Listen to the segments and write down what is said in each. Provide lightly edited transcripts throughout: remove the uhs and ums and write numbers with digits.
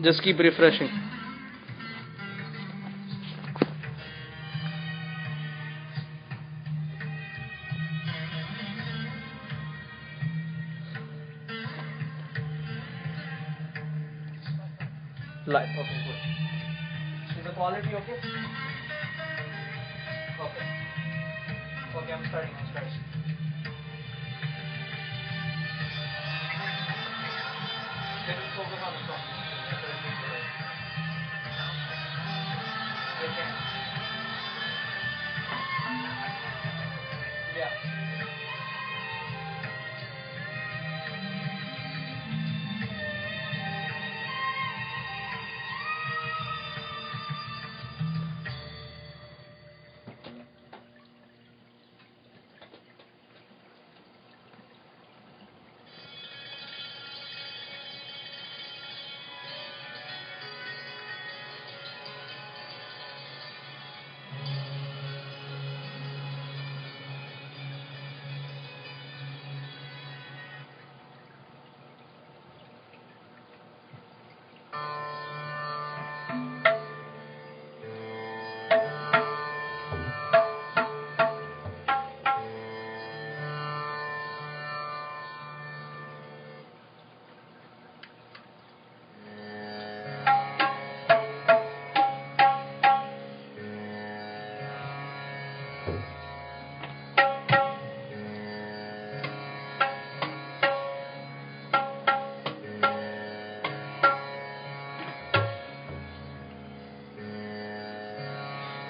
Just keep refreshing. Live. Okay, good. Is the quality okay? Okay. Okay, I'm starting. Let us focus on the song. Okay. Yeah.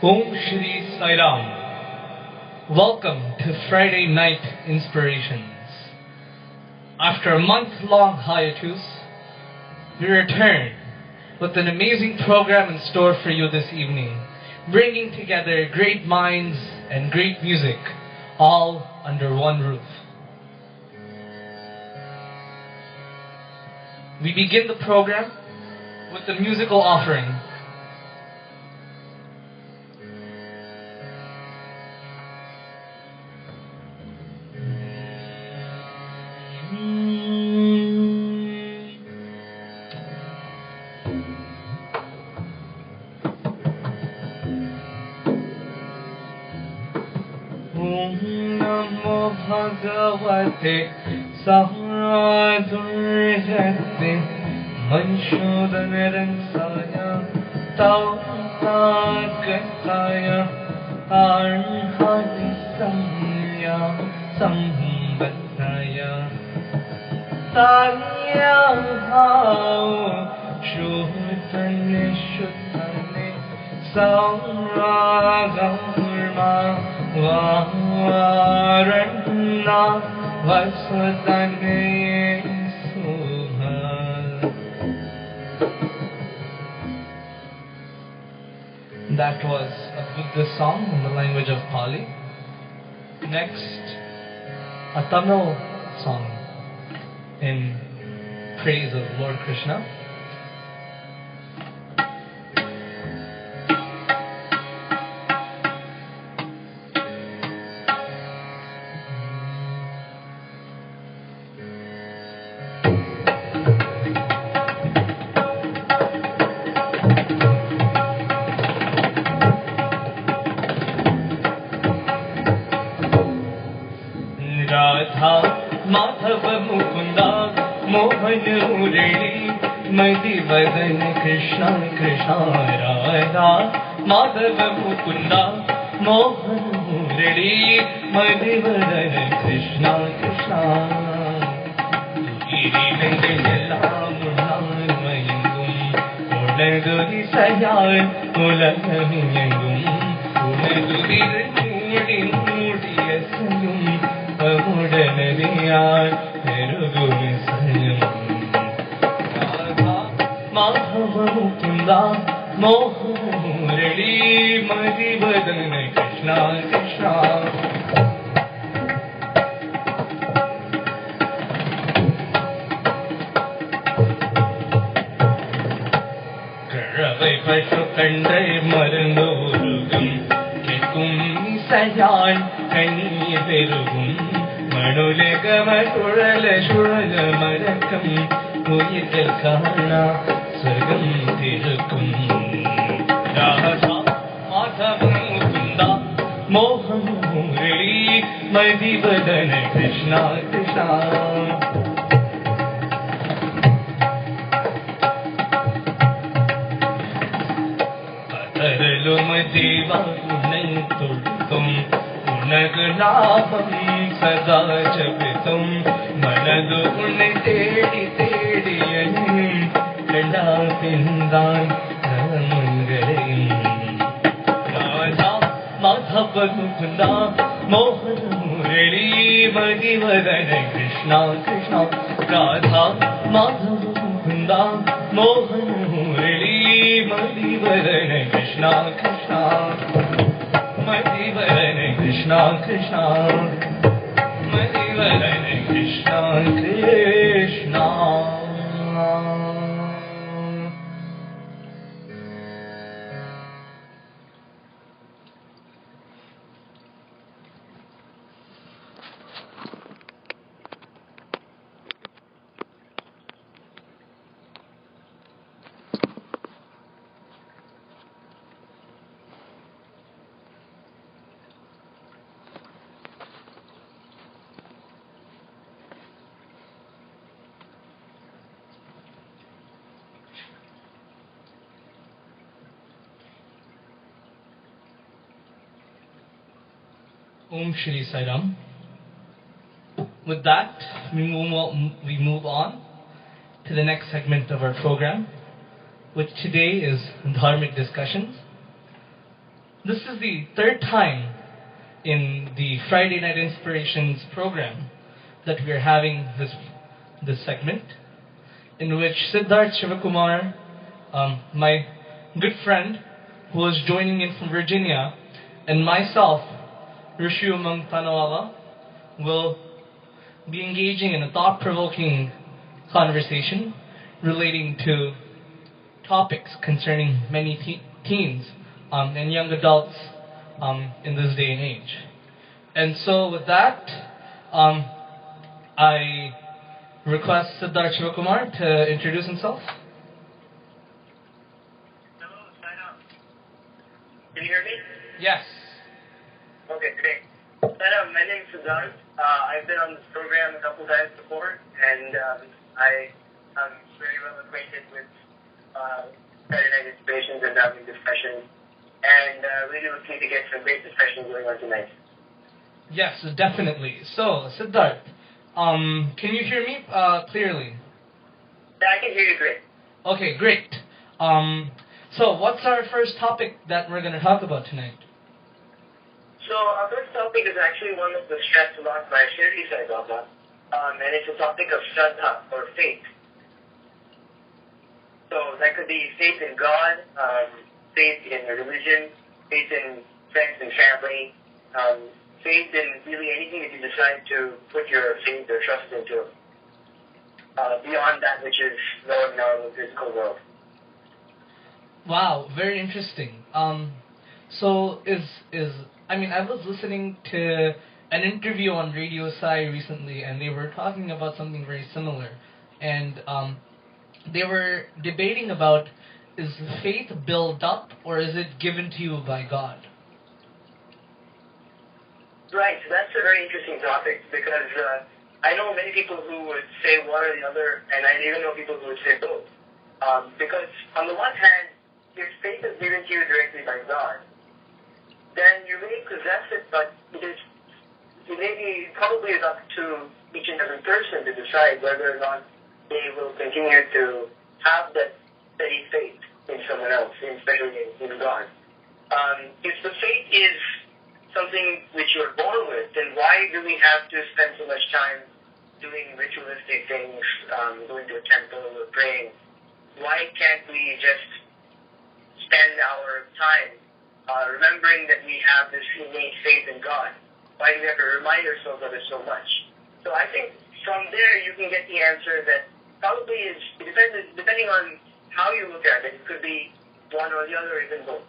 Om Shri Sai Ram. Welcome to Friday Night Inspirations. After a month-long hiatus, we return with an amazing program in store for you this evening, bringing together great minds and great music, all under one roof. We begin the program with the musical offering. Bhagavate Sahadurjate Manshodhanaransaya Taukakataya Arhadisamya Sambataya Tanya Hao Shutane Shutane Sauragurma Varana Vasudane Suhal. That was a Buddha song in the language of Pali. Next, a Tamil song in praise of Lord Krishna. Madhav Mukunda Mohan Murali Madhi Vadan Krishna Krishna Radha Madhav Mukunda Mohan Murali Madhi Vadan Krishna Krishna Iri Nandela Munan Mayangum Uladuri Sayal Uladamiyangum Uladuri Mudi Mudi Asayum Amudanariyar Perugumi Sayam Radha Madhava Mukunda Mohan Murali Madhi Vadan Krishna Krishna Karavai Pashu Kandai Marandurugam Kekum Sayal Kani Perugum Manulegama Kurala Shurala Marakam Uyikal Kana Sargam Madhivadan Krishna Krishna. Madhiva Unantum Unaganaham Sada Japitum Manadu Unatedi Tediyanum Kanda Pindan Ramangalayum Radha Madhava Mukunda Mohan Murali Madhivadan Krishna Krishna Radha Madhava Mukunda Mohan Murali Madhivadan Krishna Krishna Madhivadan Krishna Krishna Madhivadan Krishna Krishna. Om Shri Sai Ram. With that, we move on to the next segment of our program, which today is Dharmic Discussions. This is the third time in the Friday Night Inspirations program that we are having this segment, in which Siddharth Shivakumar, my good friend who was joining in from Virginia, and myself, Rushi Umang Tanawawa, will be engaging in a thought-provoking conversation relating to topics concerning many teens and young adults in this day and age. And so with that, I request Siddharth Shivakumar to introduce himself. Hello, sign up. Can you hear me? Yes. Okay, great. Sign up, my name is Siddharth. I've been on this program a couple times before, and I am very well acquainted with Friday Night Inspirations and Dharmic Discussions, and really looking to get some great discussions going on tonight. Yes, definitely. So, Siddharth, can you hear me clearly? Yeah, I can hear you great. Okay, great. So, what's our first topic that we're going to talk about tonight? So our first topic is actually one that was stressed a lot by Shirdi Sai Baba, and it's a topic of Shraddha, or faith. So that could be faith in God, faith in a religion, faith in friends and family, faith in really anything that you decide to put your faith or trust into, beyond that which is known in our physical world. Wow, very interesting. So I was listening to an interview on Radio Sai recently, and they were talking about something very similar. And they were debating about, is faith built up or is it given to you by God? Right, so that's a very interesting topic, because I know many people who would say one or the other, and I even know people who would say both. Because on the one hand, if faith is given to you directly by God, then you may possess it, but it may be probably up to each and every person to decide whether or not they will continue to have that steady faith in someone else, especially in God. If the faith is something which you're born with, then why do we have to spend so much time doing ritualistic things, going to a temple or praying? Why can't we just spend our time remembering that we have this innate faith in God? Why do we have to remind ourselves of it so much? So I think from there you can get the answer that probably is, depending on how you look at it, it could be one or the other, or even both.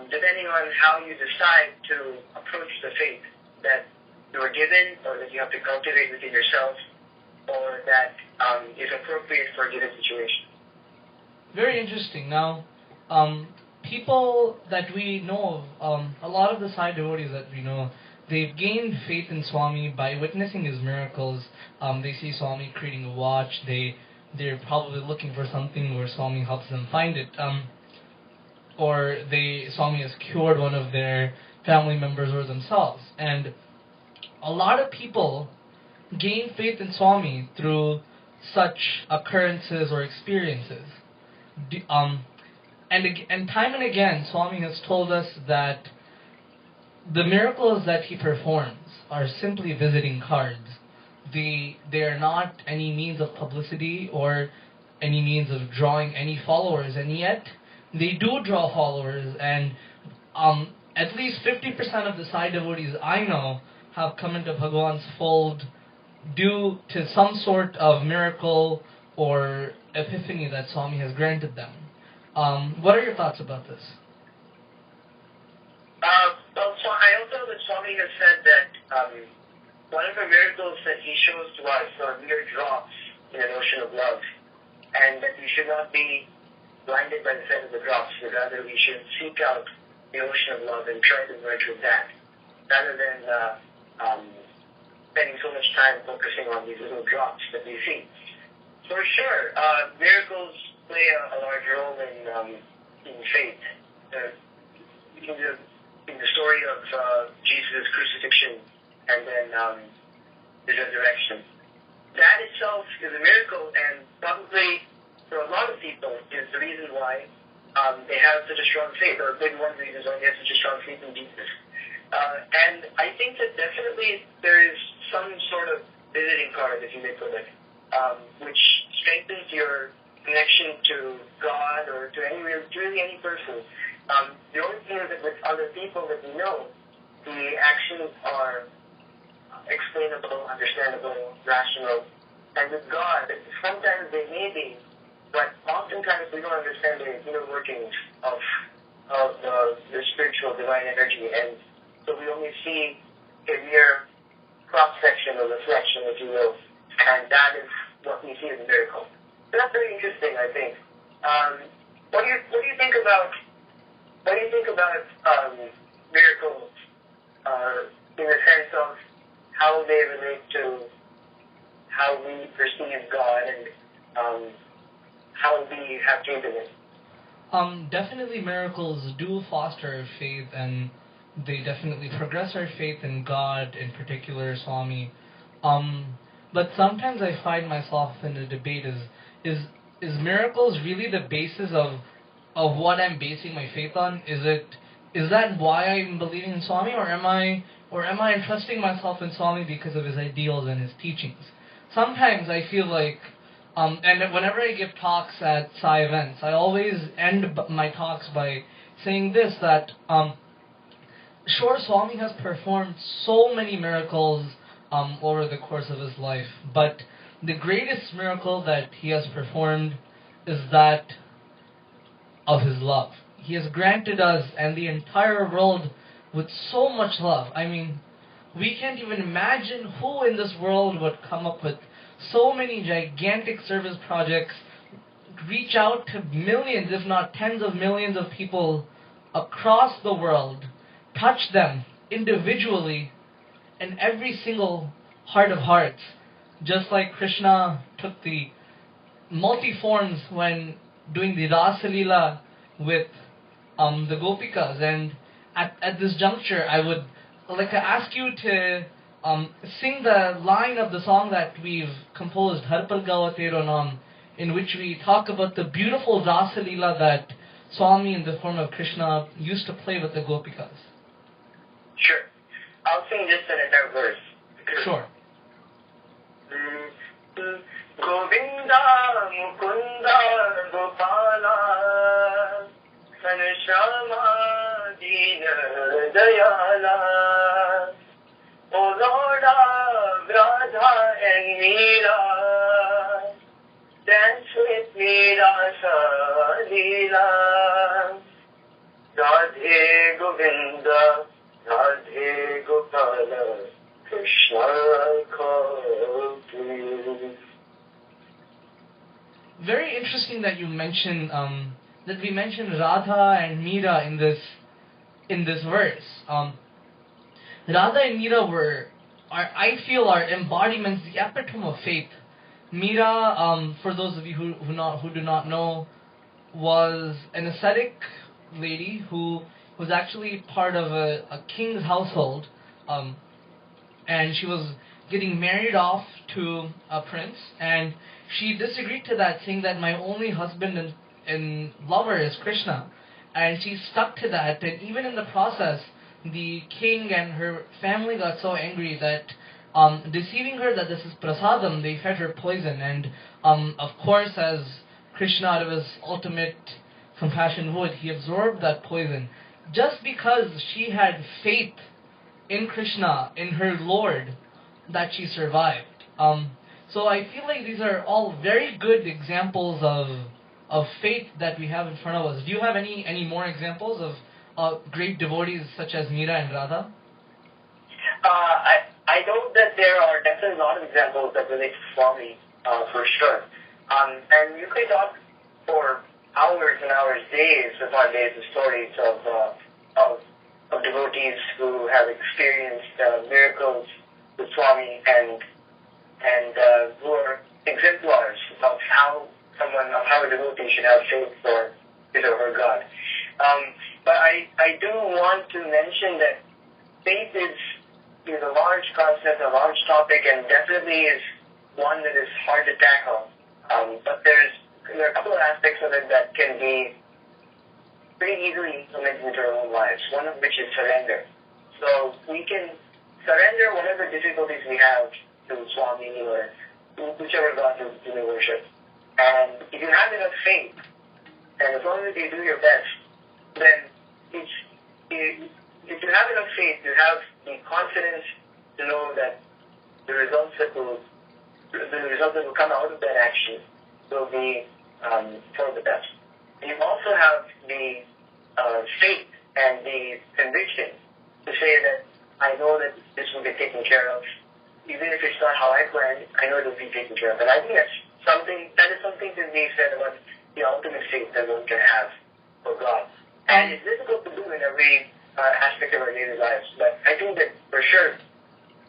Depending on how you decide to approach the faith that you were given, or that you have to cultivate within yourself, or that is appropriate for a given situation. Very interesting. Now, people that we know of, a lot of the Sai devotees that we know, they've gained faith in Swami by witnessing his miracles. They see Swami creating a watch. They're probably looking for something where Swami helps them find it. Or Swami has cured one of their family members or themselves. And a lot of people gain faith in Swami through such occurrences or experiences. And time and again, Swami has told us that the miracles that he performs are simply visiting cards. They are not any means of publicity or any means of drawing any followers, and yet they do draw followers, and at least 50% of the Sai devotees I know have come into Bhagwan's fold due to some sort of miracle or epiphany that Swami has granted them. What are your thoughts about this? Well, so I also know that Swami has said that one of the miracles that he shows to us are mere drops in an ocean of love, and that we should not be blinded by the sight of the drops, but rather we should seek out the ocean of love and try to merge with that, rather than spending so much time focusing on these little drops that we see. For sure, miracles play a large role in faith. In the story of Jesus' crucifixion and then his resurrection, that itself is a miracle, and probably for a lot of people is the reason why they have such a strong faith, or maybe one of the reasons why they have such a strong faith in Jesus. And I think that definitely there is some sort of visiting card, if you may put it, which strengthens your connection to God or to really any person. The only thing is that with other people that we know, the actions are explainable, understandable, rational. And with God, sometimes they may be, but oftentimes we don't understand the inner workings of the spiritual divine energy, and so we only see a mere cross-section or reflection, if you will, and that is what we see as a miracle. So that's very interesting, I think. What do you think about miracles in the sense of how they relate to how we perceive God and how we have faith in it? Definitely miracles do foster faith, and they definitely progress our faith in God, in particular Swami. But sometimes I find myself in a debate: is miracles really the basis of what I'm basing my faith on? Is that why I'm believing in Swami, or am I entrusting myself in Swami because of his ideals and his teachings? Sometimes I feel like, and whenever I give talks at Sai events, I always end my talks by saying this, that sure, Swami has performed so many miracles over the course of his life, but the greatest miracle that he has performed is that of his love. He has granted us and the entire world with so much love. I mean, we can't even imagine who in this world would come up with so many gigantic service projects, reach out to millions, if not tens of millions of people across the world, touch them individually in every single heart of hearts, just like Krishna took the multi-forms when doing the Rasa Leela with the Gopikas. And at this juncture, I would like to ask you to sing the line of the song that we've composed, Harpal Gavatero Nam, in which we talk about the beautiful Rasa Leela that Swami in the form of Krishna used to play with the Gopikas. Sure. I'll sing just an entire verse. Sure. Govinda Mukunda Gopala Sanshama Dina Dayala, O Lord of Radha and Meera, dance with me Rasa Leela. Radhe Govinda, Radhe Gopala, Krishna call please. Very interesting that you mentioned that we mentioned Radha and Meera in this verse. Radha and Meera I feel, are embodiments, the epitome of faith. Meera, for those of you who do not know, was an ascetic lady who was actually part of a king's household, and she was getting married off to a prince, and she disagreed to that, saying that my only husband and lover is Krishna, and she stuck to that, and even in the process, the king and her family got so angry that, deceiving her that this is prasadam, they fed her poison, and of course, as Krishna, out of his ultimate compassion would, he absorbed that poison, just because she had faith in Krishna, in her Lord, that she survived. So I feel like these are all very good examples of faith that we have in front of us. Do you have any more examples of great devotees such as Meera and Radha? I know that there are definitely a lot of examples that relate to Swami, for sure. And you could talk for hours and hours, days upon days of stories of devotees who have experienced miracles with Swami and who are exemplars of how a devotee should have faith for his or her God. But I do want to mention that faith is a large concept, a large topic, and definitely is one that is hard to tackle. But there are a couple of aspects of it that can be pretty easily implemented into our own lives, one of which is surrender. So we can surrender whatever difficulties we have to Swami or whichever God you may worship. And if you have enough faith, and as long as you do your best, then if you have enough faith, you have the confidence to know that the results that will come out of that action will be for the best. And you also have the faith and the conviction to say that I know that this will be taken care of. Even if it's not how I planned, I know it will be taken care of. And I think that is something to be said about the ultimate faith that one can have for God. And it's difficult to do in every aspect of our daily lives. But I think that for sure,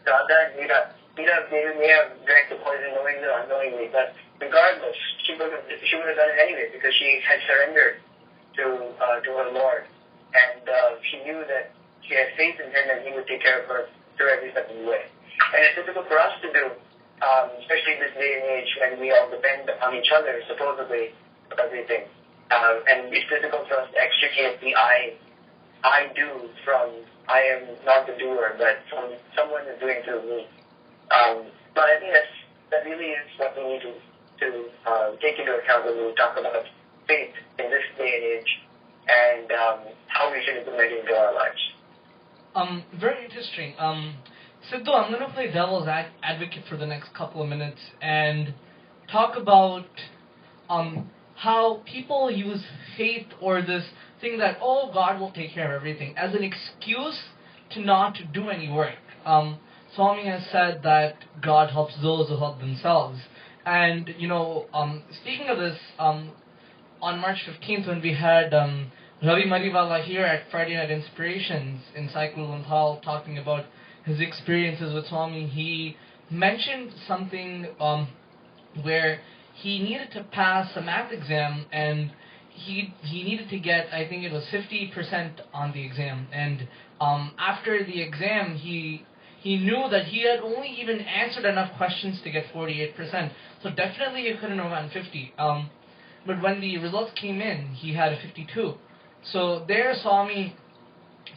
Radha and Meera may have drank the poison knowingly or unknowingly, but regardless, she would have done it anyway because she had surrendered to her Lord. And she knew that she had faith in him and he would take care of her through every step of the way. And it's difficult for us to do, especially in this day and age when we all depend on each other, supposedly, for everything. And it's difficult for us to extricate the I do from I am not the doer, but from someone is doing through me. But I think that really is what we need to take into account when we talk about faith in this day and age and how we should implement it into our lives. Very interesting. Siddhu, I'm going to play devil's advocate for the next couple of minutes and talk about how people use faith or this thing that, oh, God will take care of everything, as an excuse to not do any work. Swami has said that God helps those who help themselves. And, speaking of this, on March 15th, when we had Ravi Mariwala here at Friday Night Inspirations in Cycle Hall talking about his experiences with Swami, he mentioned something where he needed to pass a math exam and he needed to get, I think it was 50% on the exam. And after the exam, he knew that he had only even answered enough questions to get 48%. So definitely he couldn't have gotten 50. But when the results came in, he had a 52. So there Swami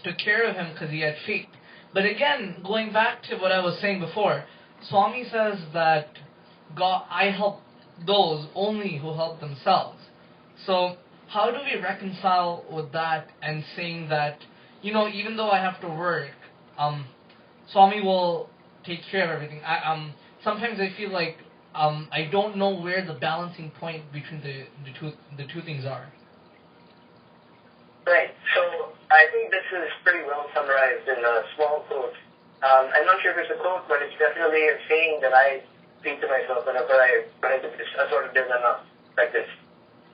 took care of him because he had faith. But again, going back to what I was saying before, Swami says that God, I help those only who help themselves. So how do we reconcile with that and saying that, even though I have to work, Swami will take care of everything? Sometimes I feel like I don't know where the balancing point between the two things are. Right. So I think this is pretty well summarized in a small quote. I'm not sure if it's a quote, but it's definitely a saying that I speak to myself whenever I do this, a sort of dilemma like this.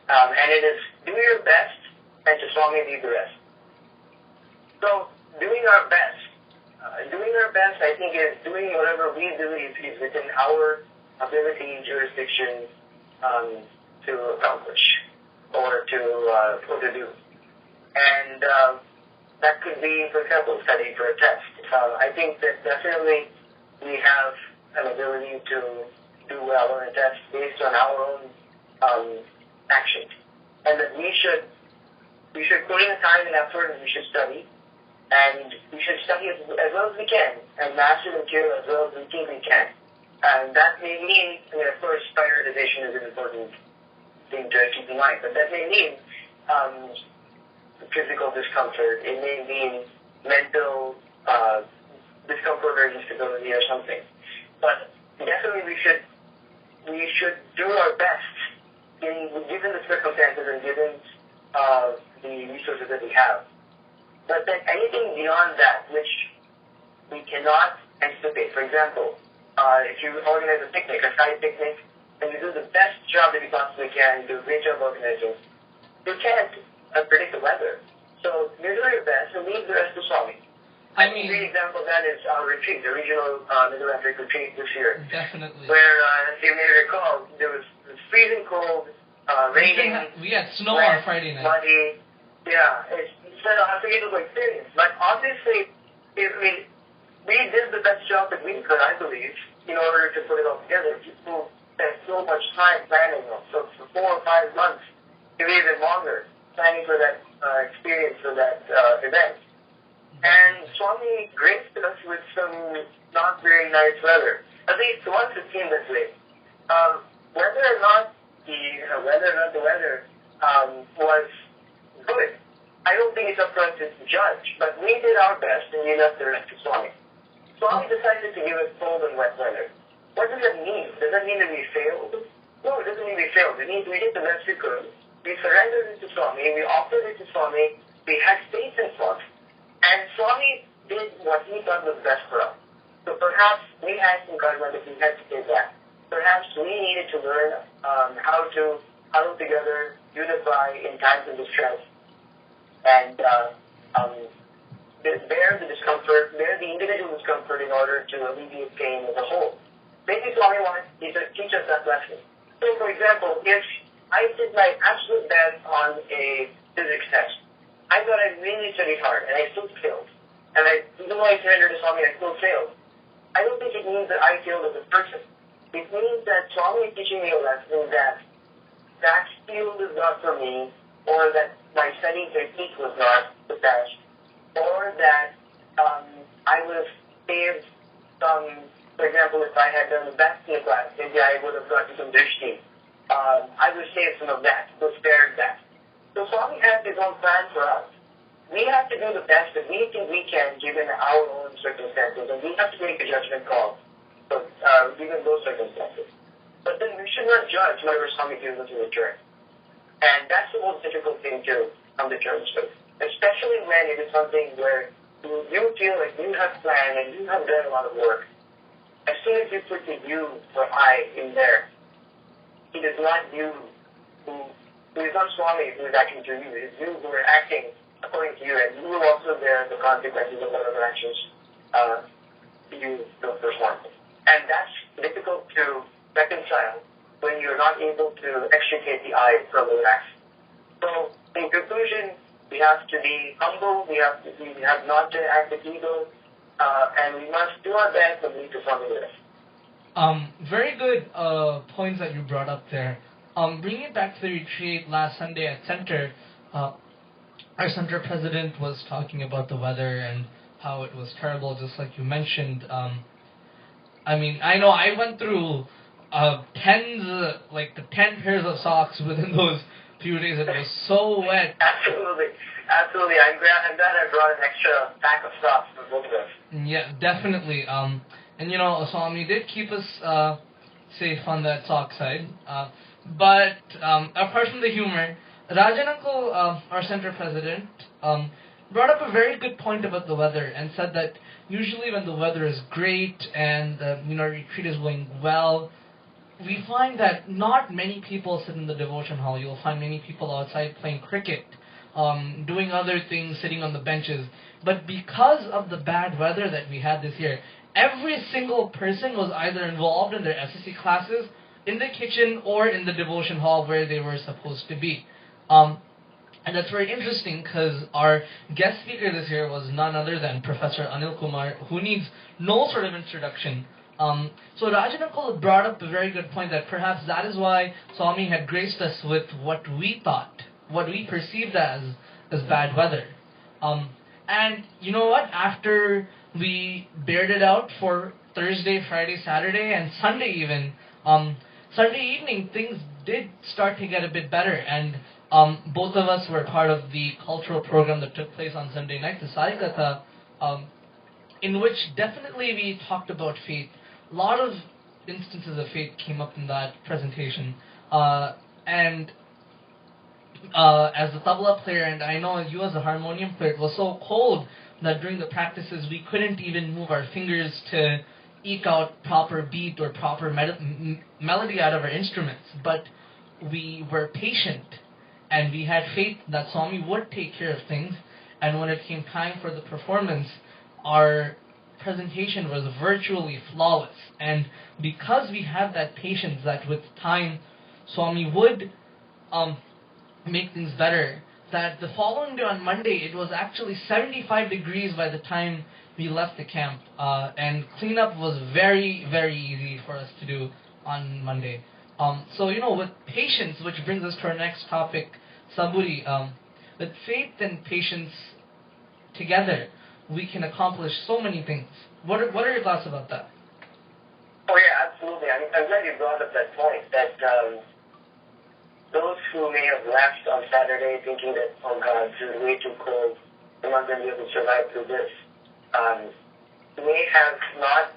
And it is, do your best and to Swami leave the rest. So doing our best doing our best, I think, is doing whatever we do is within our ability, jurisdiction to accomplish or to do. And that could be, for example, studying for a test. I think that definitely we have an ability to do well on a test based on our own actions, and that we should put in the time and effort, and we should study, and we should study as well as we can, and master the material as well as we think we can. And that may mean, of course, prioritization is an important thing to keep in mind, but that may mean physical discomfort. It may mean mental discomfort or instability or something. But definitely we should do our best given the circumstances and given the resources that we have. But then anything beyond that which we cannot anticipate, for example, if you organize a picnic, a side picnic, and you do the best job that you possibly can, you do a great job organizing, you can't predict the weather. So you do your best and leave the rest to Swami. A great example of that is our retreat, the regional Mid-Atlantic retreat this year. Definitely. Where, as you may recall, there was freezing cold, raining. We had snow on Friday night. Muddy. Yeah, it's an unforgettable experience. But obviously, we did the best job that we could, I believe, in order to put it all together. People spent so much time planning, so for 4 or 5 months, maybe even longer, planning for that experience, for that event. And Swami graced us with some not very nice weather. At least once it seemed this way. Whether or not the weather was good, I don't think it's up to us to judge. But we did our best, and we left the rest to Swami. Swami decided to give us cold and wet weather. What does that mean? Does that mean that we failed? No, it doesn't mean we failed. It means we did the best we could. We surrendered it to Swami. We offered it to Swami. We had faith in Swami. And Swami did what he thought was best for us. So perhaps we had some karma that we had to take back. Perhaps we needed to learn how to huddle together, unify in times of distress, and bear the discomfort, bear the individual discomfort in order to alleviate pain as a whole. Maybe Swami wanted to teach us that lesson. So, for example, if I did my absolute best on a physics test, I thought I really studied hard, and I still failed. And even though I surrendered to Swami, I still failed. I don't think it means that I failed as a person. It means that Swami is teaching me a lesson that field is not for me, or that my studying technique was not the best, or that I would have saved some, for example, if I had done the best in the class, maybe I would have gotten some drishti. I would have saved some of that, would have spared that. So Swami has his own plan for us. We have to do the best that we think we can given our own circumstances, and we have to make a judgment call given those circumstances. But then we should not judge whatever Swami gives us in return. And that's the most difficult thing to come to terms with, especially when it is something where you feel like you have planned and you have done a lot of work. As soon as you put the you or I in there, it is not you it is not Swami who is acting to you. It is you who are acting according to you, and you will also bear the consequences of whatever actions you don't perform. And that's difficult to reconcile when you're not able to extricate the I from the act. So, in conclusion, we have to be humble, we have not to act with ego, and we must do our best and lead to something else. Very good points that you brought up there. Bringing it back to the retreat last Sunday at Center, our Center president was talking about the weather and how it was terrible, just like you mentioned. I know I went through 10 pairs of socks within those few days. It was so wet. Absolutely. I'm glad I brought an extra pack of socks for both of us. Yeah, definitely. Swami did keep us safe on that sock side. But apart from the humor, Rajan Uncle, our center president, brought up a very good point about the weather and said that usually when the weather is great and retreat is going well, we find that not many people sit in the devotion hall. You'll find many people outside playing cricket. doing other things, sitting on the benches. But because of the bad weather that we had this year, every single person was either involved in their SSC classes, in the kitchen, or in the devotion hall where they were supposed to be. And that's very interesting because our guest speaker this year was none other than Professor Anil Kumar, who needs no sort of introduction. So Rajanakul brought up a very good point that perhaps that is why Swami had graced us with what we thought, what we perceived as bad weather. And you know what? After we bared it out for Thursday, Friday, Saturday, and Sunday even, Sunday evening things did start to get a bit better, and both of us were part of the cultural program that took place on Sunday night, the Sarikatha, in which definitely we talked about faith. A lot of instances of faith came up in that presentation. And as the tabla player, and I know you as a harmonium player, it was so cold that during the practices we couldn't even move our fingers to eke out proper beat or proper melody out of our instruments. But we were patient, and we had faith that Swami would take care of things. And when it came time for the performance, our presentation was virtually flawless. And because we had that patience that with time Swami would make things better, that the following day on Monday it was actually 75 degrees by the time we left the camp, and cleanup was very, very easy for us to do on Monday. So with patience, which brings us to our next topic, Saburi, with faith and patience together, we can accomplish so many things. What are your thoughts about that? Oh yeah, absolutely. I'm glad you brought up that point, that those who may have left on Saturday thinking that, oh God, this is way too cold, I'm not going to be able to survive through this, may have not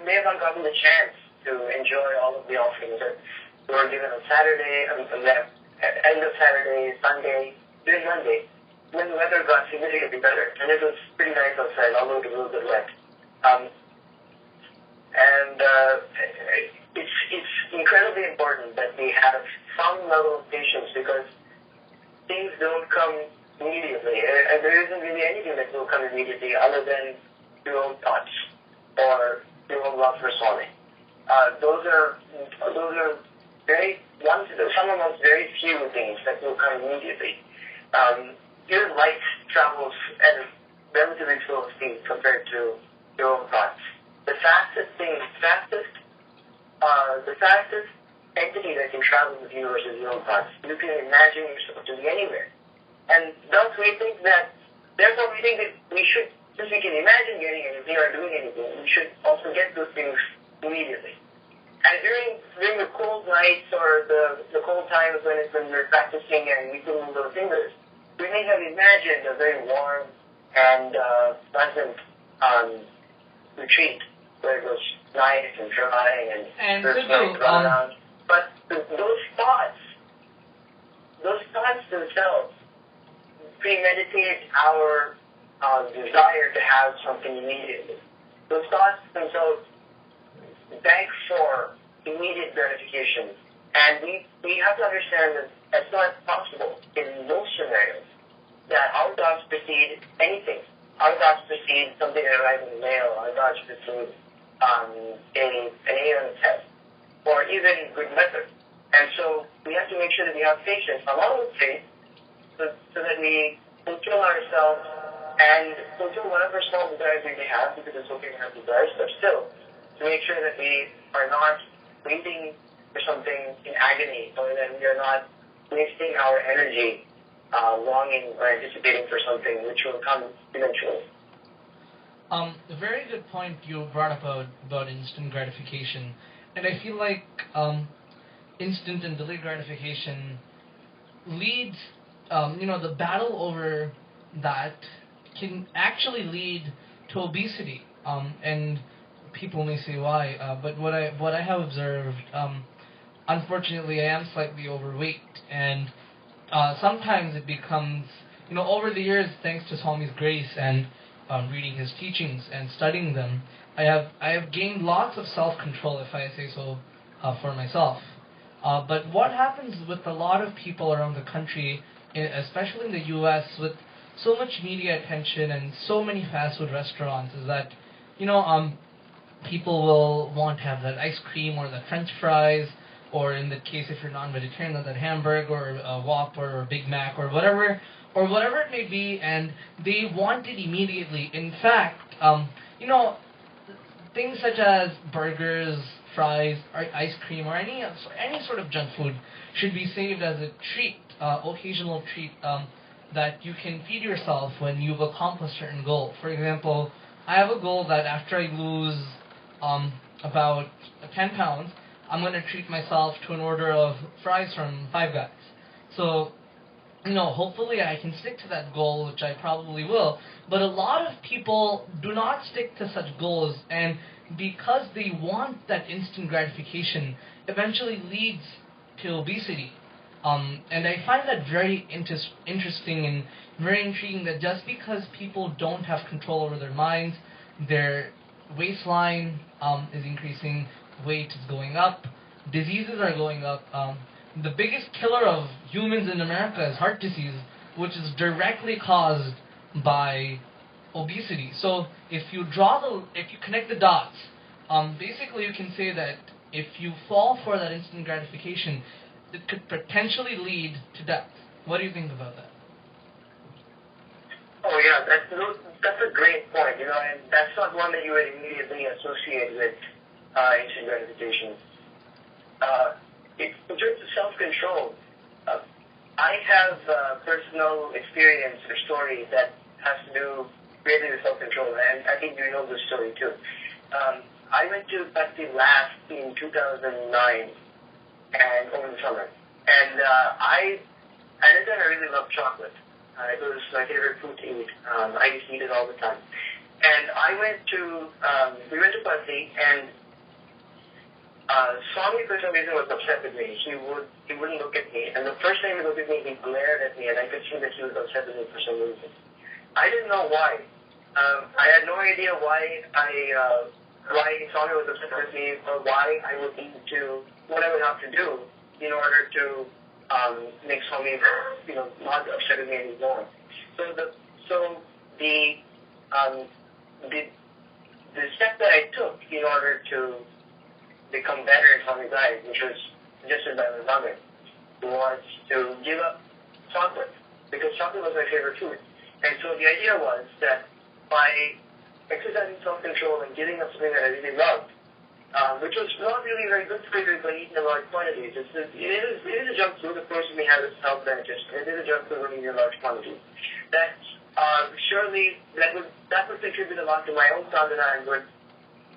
may have not gotten the chance to enjoy all of the offerings that were given on Saturday, end of Saturday, Sunday, even Monday, when the weather got significantly better, and it was pretty nice outside, although it was a little bit wet. It's incredibly important that we have some level of patience, because things don't come immediately. There isn't really anything that will come immediately other than your own thoughts or your own love for Swami. Those are some amongst very few things that will come immediately. Your life travels at a relatively slow speed compared to your own thoughts. The fastest entity that can travel with the universe is your own thoughts. You can imagine yourself to be anywhere. And thus we think that we should, since we can imagine getting anything or doing anything, we should also get those things immediately. And during the cold nights or the cold times when we're practicing and we couldn't move our fingers, we may have imagined a very warm and pleasant retreat where it was nice and dry and there's no around. But those thoughts themselves premeditate our desire to have something immediately. Those thoughts themselves beg for immediate gratification. And we have to understand that that's not possible in most scenarios, that our thoughts precede anything. Our thoughts precede something that arrives in the mail. Our thoughts precede an A on the test, or even good weather. And so we have to make sure that we have patience along with faith, so that we fulfill ourselves and fulfill whatever small desires we may have, because it's okay to have desires, but still, to make sure that we are not waiting for something in agony, or that we are not wasting our energy longing or anticipating for something which will come eventually. A very good point you brought up about instant gratification. And I feel like instant and delayed gratification leads, the battle over that can actually lead to obesity. And people may say why, but what I have observed, unfortunately, I am slightly overweight, and sometimes it becomes, over the years, thanks to Swami's grace and reading his teachings and studying them, I have gained lots of self-control, if I say so, for myself. But what happens with a lot of people around the country, especially in the U.S., with so much media attention and so many fast food restaurants, is that people will want to have that ice cream or the French fries, or in the case if you're non-vegetarian, that hamburger or a Whopper or Big Mac or whatever it may be, and they want it immediately. In fact, things such as burgers, fries, or ice cream, or any sort of junk food should be saved as a treat, occasional treat that you can feed yourself when you've accomplished a certain goal. For example, I have a goal that after I lose about 10 pounds, I'm going to treat myself to an order of fries from Five Guys. So, hopefully I can stick to that goal, which I probably will. But a lot of people do not stick to such goals, and because they want that instant gratification, eventually leads to obesity. And I find that very interesting and very intriguing, that just because people don't have control over their minds, their waistline is increasing, weight is going up, diseases are going up. The biggest killer of humans in America is heart disease, which is directly caused by obesity. So if you connect the dots, basically you can say that if you fall for that instant gratification, it could potentially lead to death. What do you think about that? Oh yeah, that's a great point. And that's not one that you would immediately associate with instant gratification. In terms of self-control, I have personal experience or story that has to do really with self-control, and I think you know this story too. I went to Patti last in 2009 and over the summer, and I at that time I really love chocolate. It was my favorite food to eat. I used to eat it all the time. And we went to Patti, and Swami for some reason was upset with me. He wouldn't look at me, and the first time he looked at me, he glared at me, and I could see that he was upset with me for some reason. I didn't know why. I had no idea why Swami was upset with me, or why I would need to, what I would have to do in order to make Swami, not upset with me anymore. So the step that I took in order to become better in Swami's eyes, which was suggested by my mother, was to give up chocolate, because chocolate was my favorite food. And so the idea was that by exercising self-control and giving up something that I really loved, which was not really very good for you, but eaten in large quantities. It is a junk food, of course, it may have its health benefits. It is a junk food when eaten in large quantities. That surely that would contribute a lot to my own sadhana and would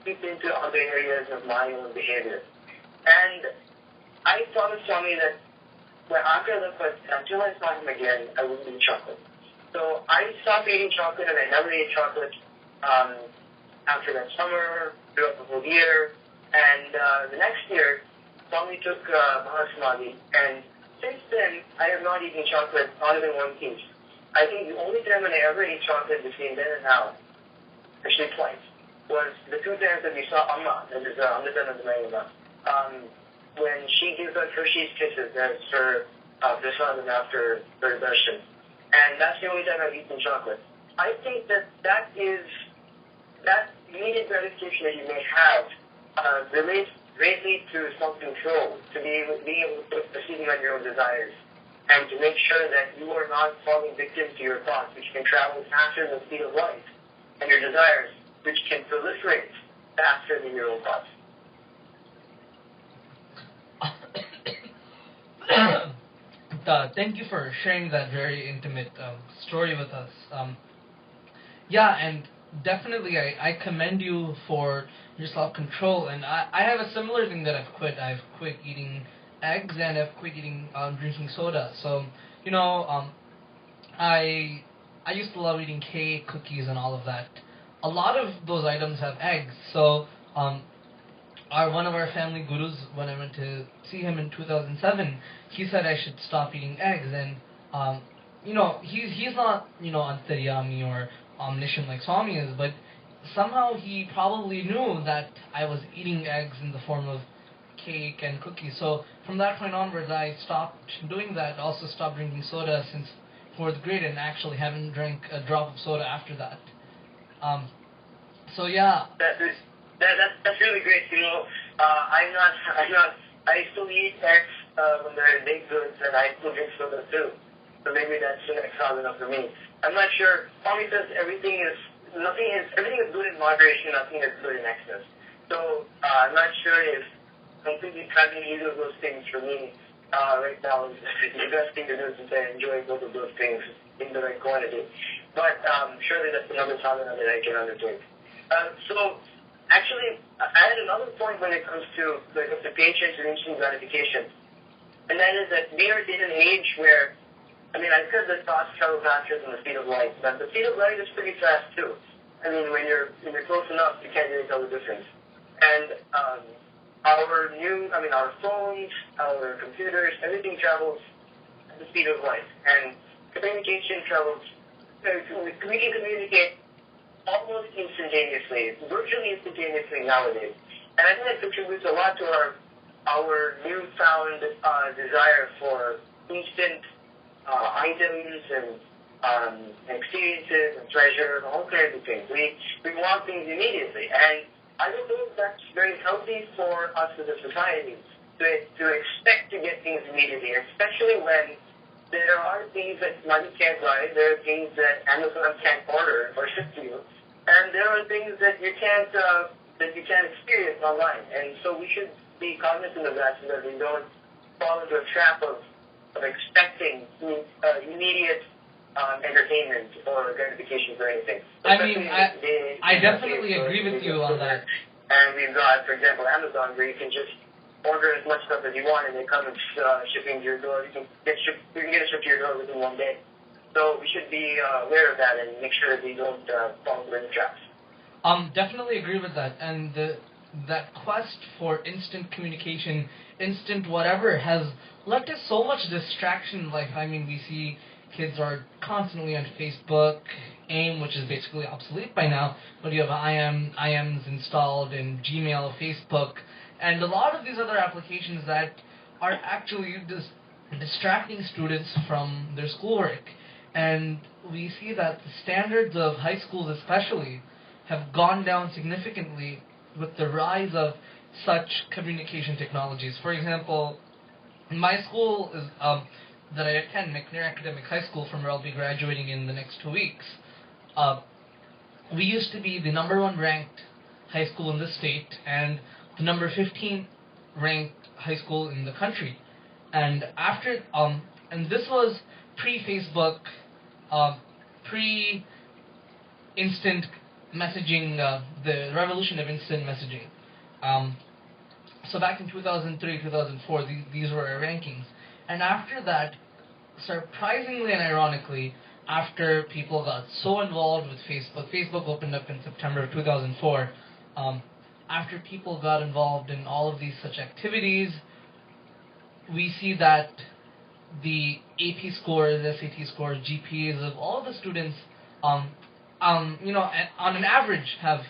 seep into other areas of my own behavior. And I promised Swami that after I left, until I saw him again, I wouldn't eat chocolate. So I stopped eating chocolate, and I never ate chocolate after that summer, throughout the whole year. And the next year, Swami took Mahasamadhi, and since then, I have not eaten chocolate, not even one piece. I think the only time when I ever ate chocolate between then and now, actually twice, was the two times that we saw Amma, that is Amrita Nandamayi, when she gives us Hershey's Kisses as her prasadam after her darshan. And that's the only time I've eaten chocolate. I think that immediate gratification that you may have relates greatly to self-control, to being able to proceed on your own desires, and to make sure that you are not falling victim to your thoughts, which can travel faster than the speed of light, and your desires, which can proliferate faster than your own thoughts. Thank you for sharing that very intimate story with us. And definitely I commend you for your self-control, and I have a similar thing that I've quit. I've quit eating eggs, and I've quit eating drinking soda. So, I used to love eating cake, cookies, and all of that. A lot of those items have eggs, so one of our family gurus, when I went to see him in 2007, he said I should stop eating eggs, and he's not antaryami or omniscient like Swami is, but somehow he probably knew that I was eating eggs in the form of cake and cookies. So from that point onwards, I stopped doing that. Also stopped drinking soda since fourth grade, and actually haven't drank a drop of soda after that. So yeah. That's really great. I still eat eggs when they're in baked goods, and I still drink soda too. So maybe that's the next solid enough for me. I'm not sure. Mommy says everything is good in moderation, nothing is good in excess. So I'm not sure if completely cutting either of those things for me right now is the best thing to do, since I enjoy both of those things in the right quantity. But surely that's another sadhana that I can undertake. So actually, I had another point when it comes to patience and instant gratification, and that is that we are in an age where, I said that thoughts travel faster than the speed of light, but the speed of light is pretty fast too. When you're close enough, you can't really tell the difference. And our phones, our computers, everything travels at the speed of light, and communication travels. We can communicate almost instantaneously, virtually instantaneously nowadays. And I think that contributes a lot to our newfound desire for instant items and experiences and pleasure and all kinds of things. We want things immediately, and I don't know if that's very healthy for us as a society to expect to get things immediately, especially when there are things that money can't buy, there are things that Amazon can't order or ship to you, and there are things that you can't experience online. And so we should be cognizant of that, so that we don't fall into a trap of expecting immediate entertainment or gratification for anything. I definitely agree with you on that. And we've got, for example, Amazon, where you can just order as much stuff as you want, and they come and shipping to your door. You can get it shipped to your door within one day. So we should be aware of that and make sure that we don't fall into any traps. Definitely agree with that. And that quest for instant communication, instant whatever, has led to so much distraction. We see kids are constantly on Facebook, AIM, which is basically obsolete by now, but you have IMs installed in Gmail, Facebook, and a lot of these other applications that are actually distracting students from their schoolwork. And we see that the standards of high schools especially have gone down significantly with the rise of such communication technologies. For example, in my school that I attend, McNair Academic High School, from where I'll be graduating in the next 2 weeks, we used to be the number 1 ranked high school in the state and the number 15 ranked high school in the country. And and this was pre-Facebook, pre-instant messaging, the revolution of instant messaging. So back in 2003, 2004, these were our rankings. And after that, surprisingly and ironically, after people got so involved with Facebook opened up in September of 2004, after people got involved in all of these such activities, we see that the AP scores, SAT scores, GPAs of all of the students, on an average have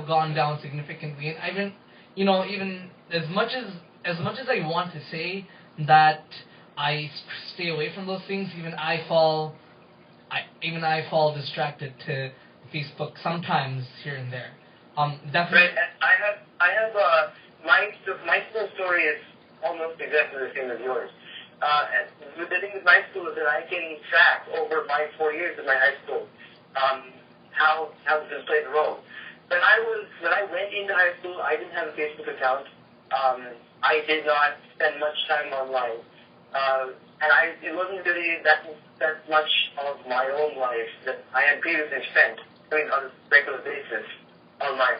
gone down significantly. And even as much as I want to say that I stay away from those things, even I fall distracted to Facebook sometimes here and there. Definitely. Right. I have my school story is almost exactly the same as yours. The thing with my school is that I can track over my 4 years of my high school how this has played a role. When I went into high school, I didn't have a Facebook account. I did not spend much time online, and it wasn't really that much of my own life that I had previously spent on a regular basis online,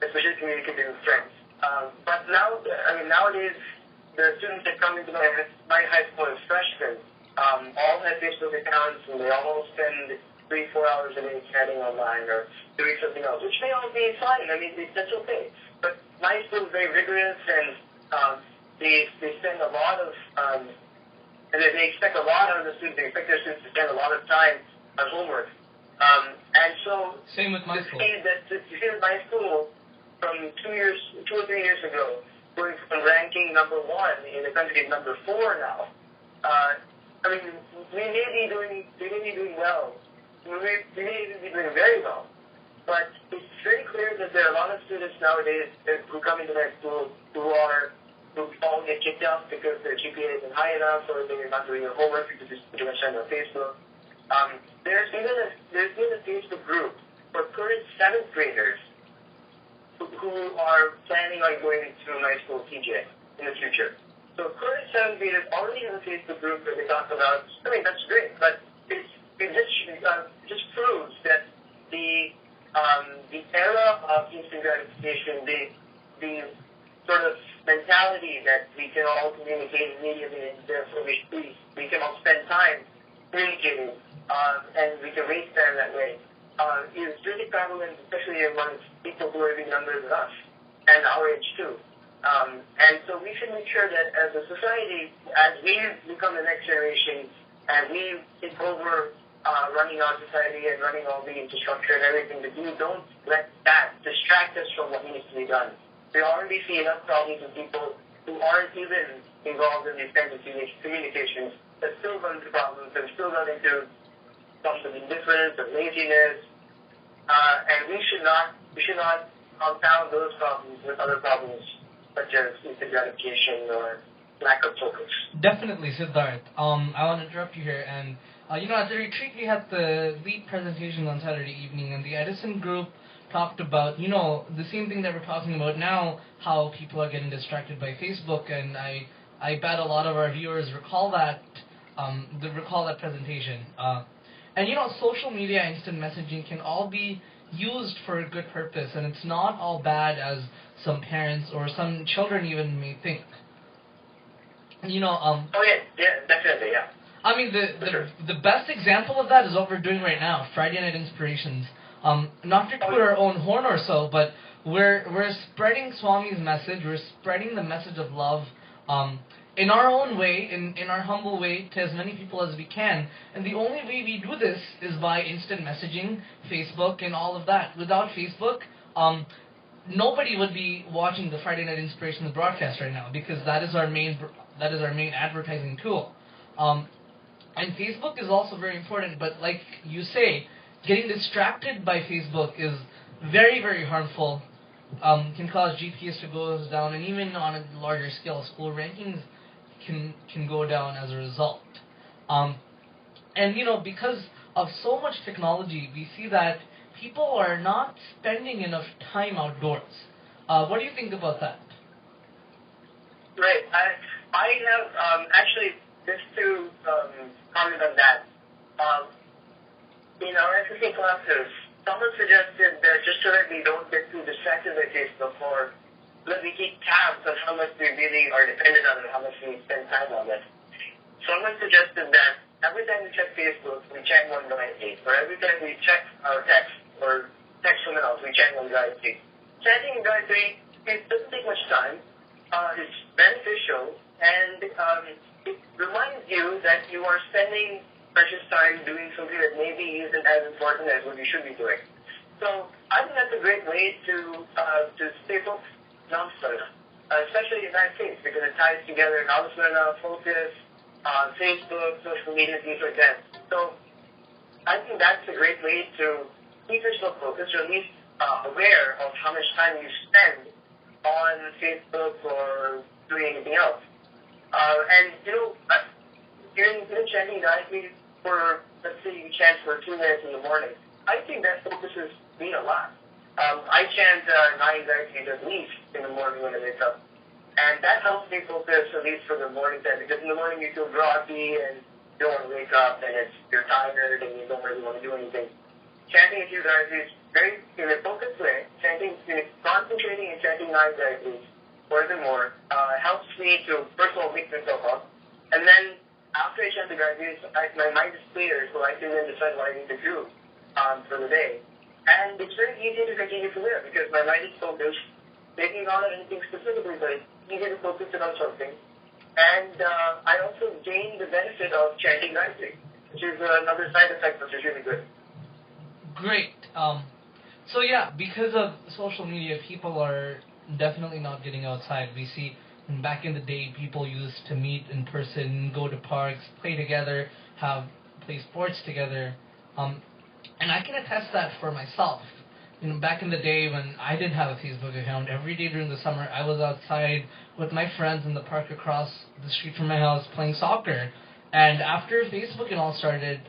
especially communicating with friends. But nowadays, the students that come into my high school as freshmen all have Facebook accounts, and they all spend 3-4 hours a day chatting online or doing something else, which may all be fine. That's okay. But my school is very rigorous, and they spend a lot of, and they expect a lot out of the students. They expect their students to spend a lot of time on homework. And so, same with my school. You see that my school from 2 or 3 years ago going from ranking number 1 in the country to number 4 now. I mean, we may be doing well. We may even be doing very well. But it's very clear that there are a lot of students nowadays who come into my school who all get kicked out because their GPA isn't high enough, or they're not doing their homework because they're too much time on Facebook. There's been a Facebook group for current 7th graders who are planning on going to high school TJ in the future. So current 7th graders already have a Facebook group where they talk about, I mean, that's great, but it just proves that the era of instant gratification, the sort of mentality that we can all communicate immediately and therefore we can all spend time communicating and we can waste time that way, is really prevalent, especially among people who are even younger than us and our age too. And so we should make sure that as a society, as we become the next generation and we take over running our society and running all the infrastructure and everything, that we don't let that distract us from what needs to be done. We already see enough problems with people who aren't even involved in these kinds of communications that still run into problems and still run into some of indifference or laziness. And we should not compound those problems with other problems such as instant gratification or lack of focus. Definitely, Siddharth. I want to interrupt you here. And, at the retreat, we had the lead presentation on Saturday evening, and the Edison group talked about, the same thing that we're talking about now, how people are getting distracted by Facebook, and I bet a lot of our viewers recall that presentation. And, social media, instant messaging can all be used for a good purpose, and it's not all bad as some parents or some children even may think. Oh yeah, definitely, yeah. I mean, the best example of that is what we're doing right now, Friday Night Inspirations. Not to toot our own horn or so, but we're spreading Swami's message. We're spreading the message of love in our own way, in our humble way, to as many people as we can. And the only way we do this is by instant messaging, Facebook, and all of that. Without Facebook, nobody would be watching the Friday Night Inspirations broadcast right now, because that is our main advertising tool. And Facebook is also very important, but like you say, getting distracted by Facebook is very, very harmful. Can cause GPAs to go down, and even on a larger scale, school rankings can go down as a result. And because of so much technology, we see that people are not spending enough time outdoors. What do you think about that? Right. I have actually, just to comment on that, in our SSC classes, someone suggested that just so that we don't get too distracted by Facebook, or that we keep tabs on how much we really are dependent on it, how much we spend time on it. Someone suggested that every time we check Facebook, we chant one Gayatri, or every time we check our text, or text someone else, we chant one Gayatri. Chanting Gayatri, it doesn't take much time, it's beneficial, and it reminds you that you are spending precious time doing something that maybe isn't as important as what you should be doing. So I think that's a great way to stay focused, especially in the United States, because it ties together Namasmrana, focus, Facebook, social media, things like that. So I think that's a great way to keep yourself focused, or at least aware of how much time you spend on Facebook or doing anything else. And even chanting Gayatri for, let's say you chant for 2 minutes in the morning, I think that focuses me a lot. I chant 9 Gayatris at least in the morning when I wake up. And that helps me focus, at least for the morning time, because in the morning you feel groggy and you don't want to wake up, and you're tired and you don't really want to do anything. Chanting a few Gayatris in a focused way, concentrating and chanting 9 Gayatris, more than more, helps me to, first of all, wake myself up. And then, after I chant the Gayatris, my mind is clear, so I can then decide what I need to do for the day. And it's very easy to continue from there, because my mind is focused, maybe not on anything specifically, but it's easy to focus it on something. And I also gain the benefit of chanting Gayatri, which is another side effect, which is really good. Great. So yeah, because of social media, people are definitely not getting outside. We see back in the day people used to meet in person, go to parks, play together, play sports together. And I can attest that for myself. Back in the day when I did have a Facebook account, every day during the summer I was outside with my friends in the park across the street from my house playing soccer. And after Facebook and all started,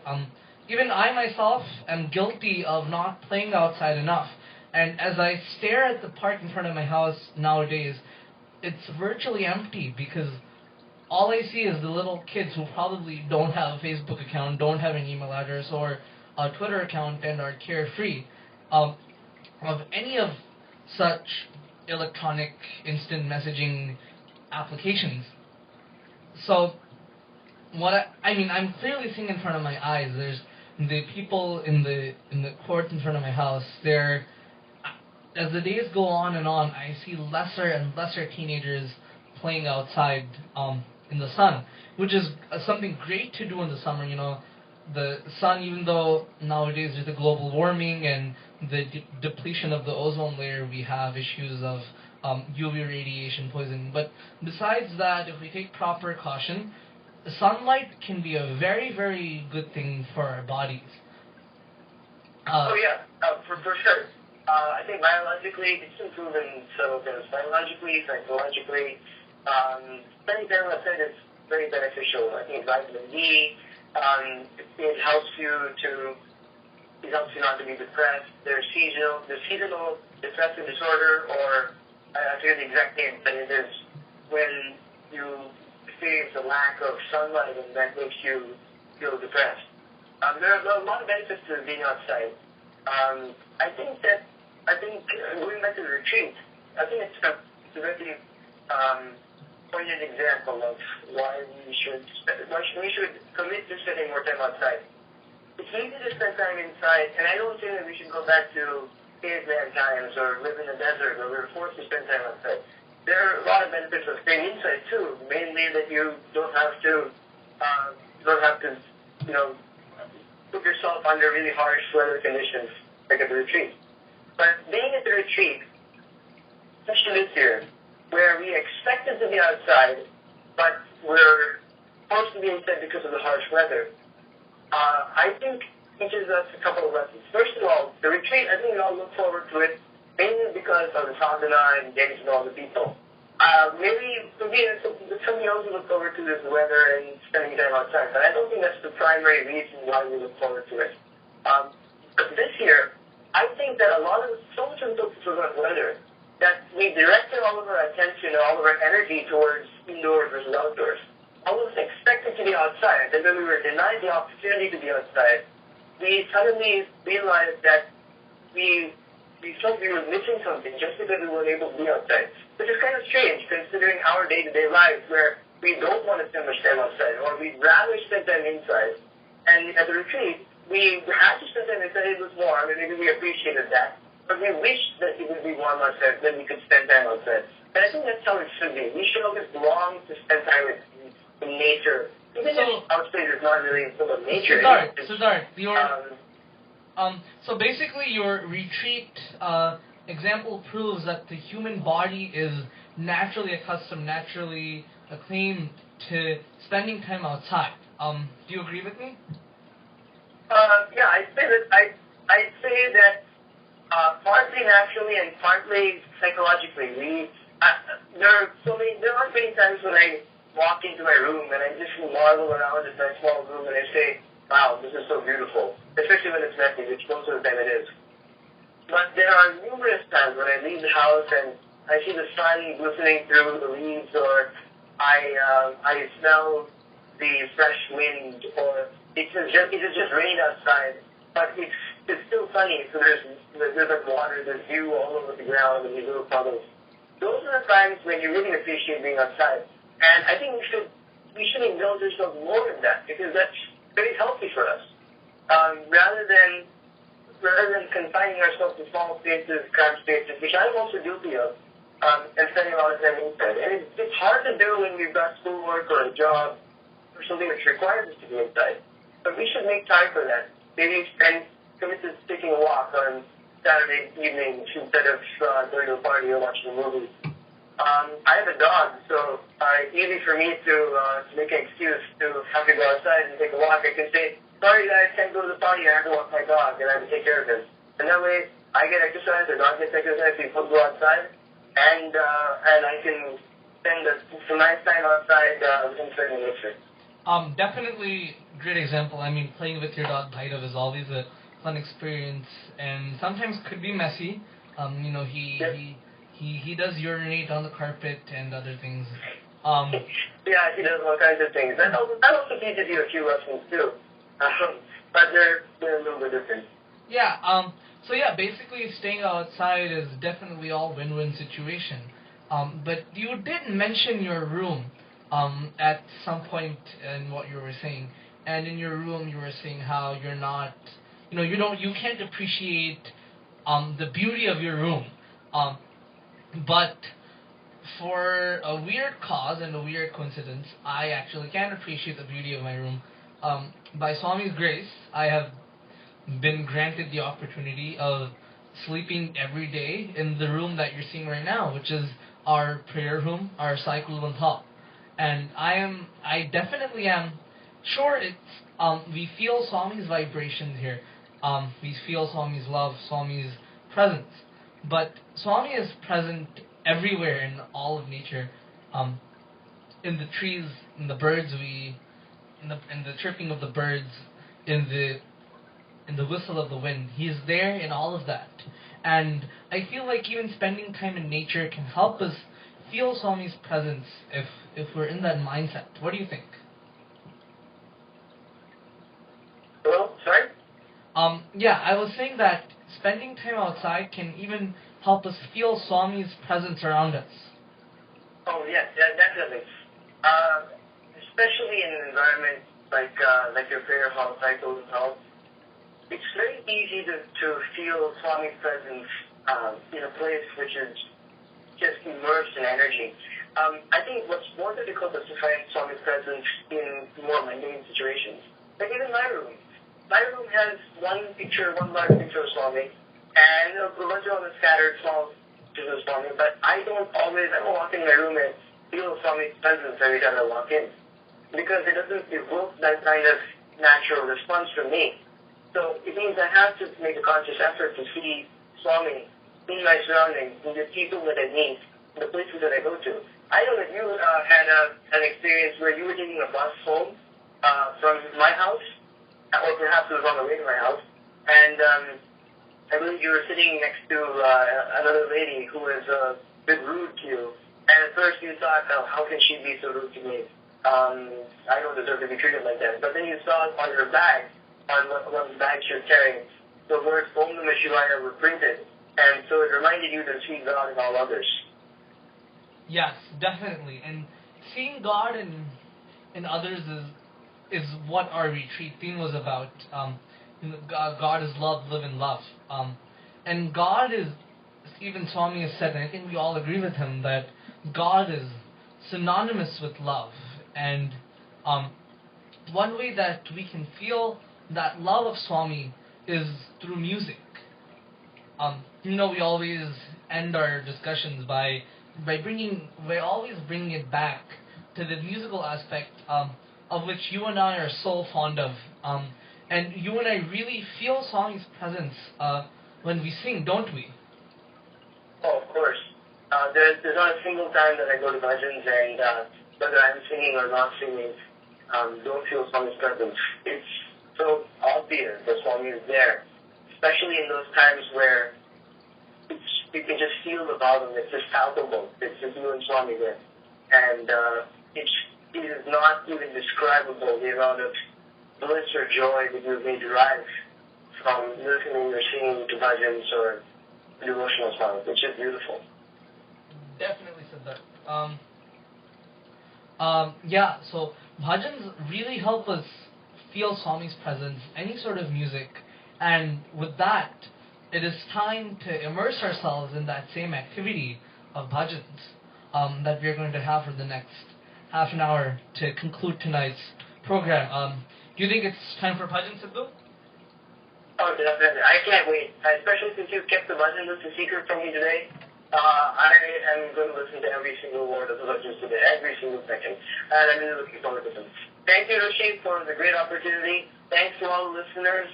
even I myself am guilty of not playing outside enough. And as I stare at the park in front of my house nowadays, it's virtually empty because all I see is the little kids who probably don't have a Facebook account, don't have an email address or a Twitter account, and are carefree of any of such electronic instant messaging applications. So I'm clearly seeing in front of my eyes. There's the people in the court in front of my house. As the days go on and on, I see lesser and lesser teenagers playing outside in the sun, which is something great to do in the summer. The sun, even though nowadays with the global warming and the depletion of the ozone layer, we have issues of UV radiation poisoning. But besides that, if we take proper caution, sunlight can be a very, very good thing for our bodies. For sure. I think biologically, it's been proven several things. Biologically, psychologically, spending time outside is very beneficial. I think vitamin D. It helps you not to be depressed. There's seasonal depressive disorder, or I forget the exact name, but it is when you experience a lack of sunlight and that makes you feel depressed. There are a lot of benefits to being outside. I think going back to the retreat, I think it's a very poignant example of why we should commit to spending more time outside. It's easy to spend time inside, and I don't think that we should go back to caveman times or live in the desert where we were forced to spend time outside. There are a lot of benefits of staying inside too, mainly that you don't have to put yourself under really harsh weather conditions like at the retreat. But being at the retreat, especially this year, where we expected to be outside, but we're forced to be inside because of the harsh weather, I think teaches us a couple of lessons. First of all, the retreat, I think we all look forward to it, mainly because of the sadhana and getting to know other people. Maybe for me, something else we look forward to is the weather and spending time outside, but I don't think that's the primary reason why we look forward to it. But this year, I think that so much of the focus was on weather, that we directed all of our attention and all of our energy towards indoors versus outdoors. All of us expected to be outside, and when we were denied the opportunity to be outside, we suddenly realized that we felt we were missing something just because we weren't able to be outside. Which is kind of strange, considering our day-to-day lives where we don't want to spend much time outside, or we'd rather spend time inside. And at the retreat, we had to spend time inside. It was warm, and maybe we appreciated that. But we wished that it would be warm outside, then we could spend time outside. And I think that's how it should be. We should always long to spend time in nature. Even if outside is not really full of nature. Siddharth, so basically your retreat example proves that the human body is naturally accustomed, naturally acclaimed to spending time outside. Do you agree with me? I'd say that partly naturally and partly psychologically. There aren't many times when I walk into my room and I just marvel around in my small room and I say, wow, this is so beautiful. Especially when it's messy, which most of the time it is. But there are numerous times when I leave the house and I see the sun glistening through the leaves, or I smell the fresh wind, or it has just rained outside, but it's still sunny, so there's like water, there's dew all over the ground and these little puddles. Those are the times when you really appreciate being outside. And I think we should indulge ourselves more in that, because that's very healthy for us. Rather than confining ourselves to small spaces, cramped spaces, which I'm also guilty of, and spending a lot of time inside. And it's hard to do when we've got schoolwork or a job or something which requires us to be inside. But we should make time for that. Maybe commit to taking a walk on Saturday evenings instead of going to a party or watching a movie. I have a dog, so it's easy for me to make an excuse to have to go outside and take a walk. I can say, sorry guys, can't go to the party, I have to walk my dog, and I have to take care of him. And that way, I get exercise, the dog gets exercise, people go outside, and I can spend some nice time outside inside the nature. Definitely great example. I mean, playing with your dog Bhairav is always a fun experience, and sometimes could be messy. He does urinate on the carpet and other things. Yeah, he does all kinds of things. That also teaches you a few lessons too. But they're a little bit different. Yeah. So yeah, basically staying outside is definitely all win-win situation. But you did mention your room at some point in what you were saying, and in your room you were saying how you're not, you can't appreciate the beauty of your room. But for a weird cause and a weird coincidence, I actually can appreciate the beauty of my room. By Swami's grace, I have been granted the opportunity of sleeping every day in the room that you're seeing right now, which is our prayer room, our cycle on top. And I definitely am sure we feel Swami's vibrations here. We feel Swami's love, Swami's presence. But Swami is present everywhere in all of nature, in the trees, in the birds, in the chirping of the birds, in the whistle of the wind. He is there in all of that, and I feel like even spending time in nature can help us feel Swami's presence if we're in that mindset. What do you think? Hello, sorry? Yeah, I was saying that spending time outside can even help us feel Swami's presence around us. Oh yes, yeah, definitely. Especially in an environment like your prayer hall, cycles and hall, it's very easy to feel Swami's presence in a place which is just immersed in energy. I think what's more difficult is to find Swami's presence in more mundane situations. Like even my room. My room has one large picture of Swami, and a bunch of other scattered small pictures of Swami, but I don't walk in my room and feel Swami's presence every time I walk in, because it doesn't evoke that kind of natural response from me. So it means I have to make a conscious effort to see Swami in my surroundings, in the people that I meet, in the places that I go to. I know that you had an experience where you were taking a bus home from my house, or perhaps it was on the way to my house, and I believe you were sitting next to another lady who was a bit rude to you, and at first you thought, oh, how can she be so rude to me? I don't deserve to be treated like that. But then you saw on her bag, on one of the bags she was carrying, the words Om Namah Shivaya were printed, and so it reminded you to see God in all others. Yes, definitely. And seeing God in others is what our retreat theme was about. God is love, live in love. And God is, even Swami has said, and I think we all agree with him, that God is synonymous with love. And one way that we can feel that love of Swami is through music. We always end our discussions by always bringing it back to the musical aspect of which you and I are so fond of. And you and I really feel Swami's presence when we sing, don't we? Oh, of course. There's not a single time that I go to Bhajans and whether I'm singing or not singing, don't feel Swami's presence. It's so obvious that Swami is there, especially in those times where you can just feel the bottom. It's just palpable. It's just you and Swami there. And it is not even describable, the amount of bliss or joy that you may derive from listening or singing to Bhajans or devotional songs. It's just beautiful. Definitely, Siddharth. So Bhajans really help us feel Swami's presence, any sort of music, and with that, it is time to immerse ourselves in that same activity of Bhajans that we are going to have for the next half an hour to conclude tonight's program. Do you think it's time for Bhajans, Sidhu? Oh, definitely. I can't wait. Especially since you've kept the Bhajan list a secret from me today. I am going to listen to every single word of the Bhajans today, every single second. And I'm really looking forward to them. Thank you, Rushi, for the great opportunity. Thanks to all the listeners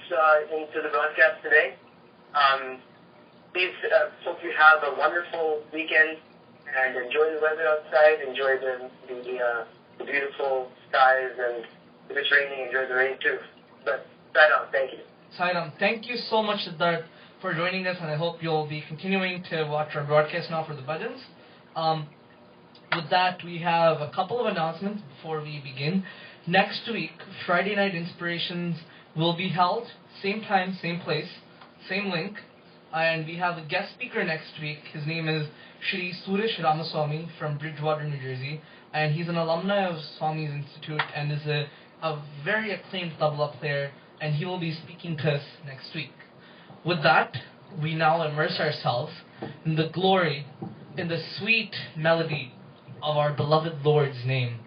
into the broadcast today. Please hope you have a wonderful weekend and enjoy the weather outside. Enjoy the beautiful skies, and if it's raining, enjoy the rain too. But right on, thank you. Sairam, thank you so much, Siddharth, for joining us, and I hope you'll be continuing to watch our broadcast now for the Bhajans. With that, we have a couple of announcements before we begin. Next week, Friday Night Inspirations will be held, same time, same place, same link, and we have a guest speaker next week. His name is Shri Suresh Ramaswamy from Bridgewater, New Jersey, and he's an alumni of Swami's Institute and is a very acclaimed tabla player, and he will be speaking to us next week. With that, we now immerse ourselves in the glory, in the sweet melody of our beloved Lord's name.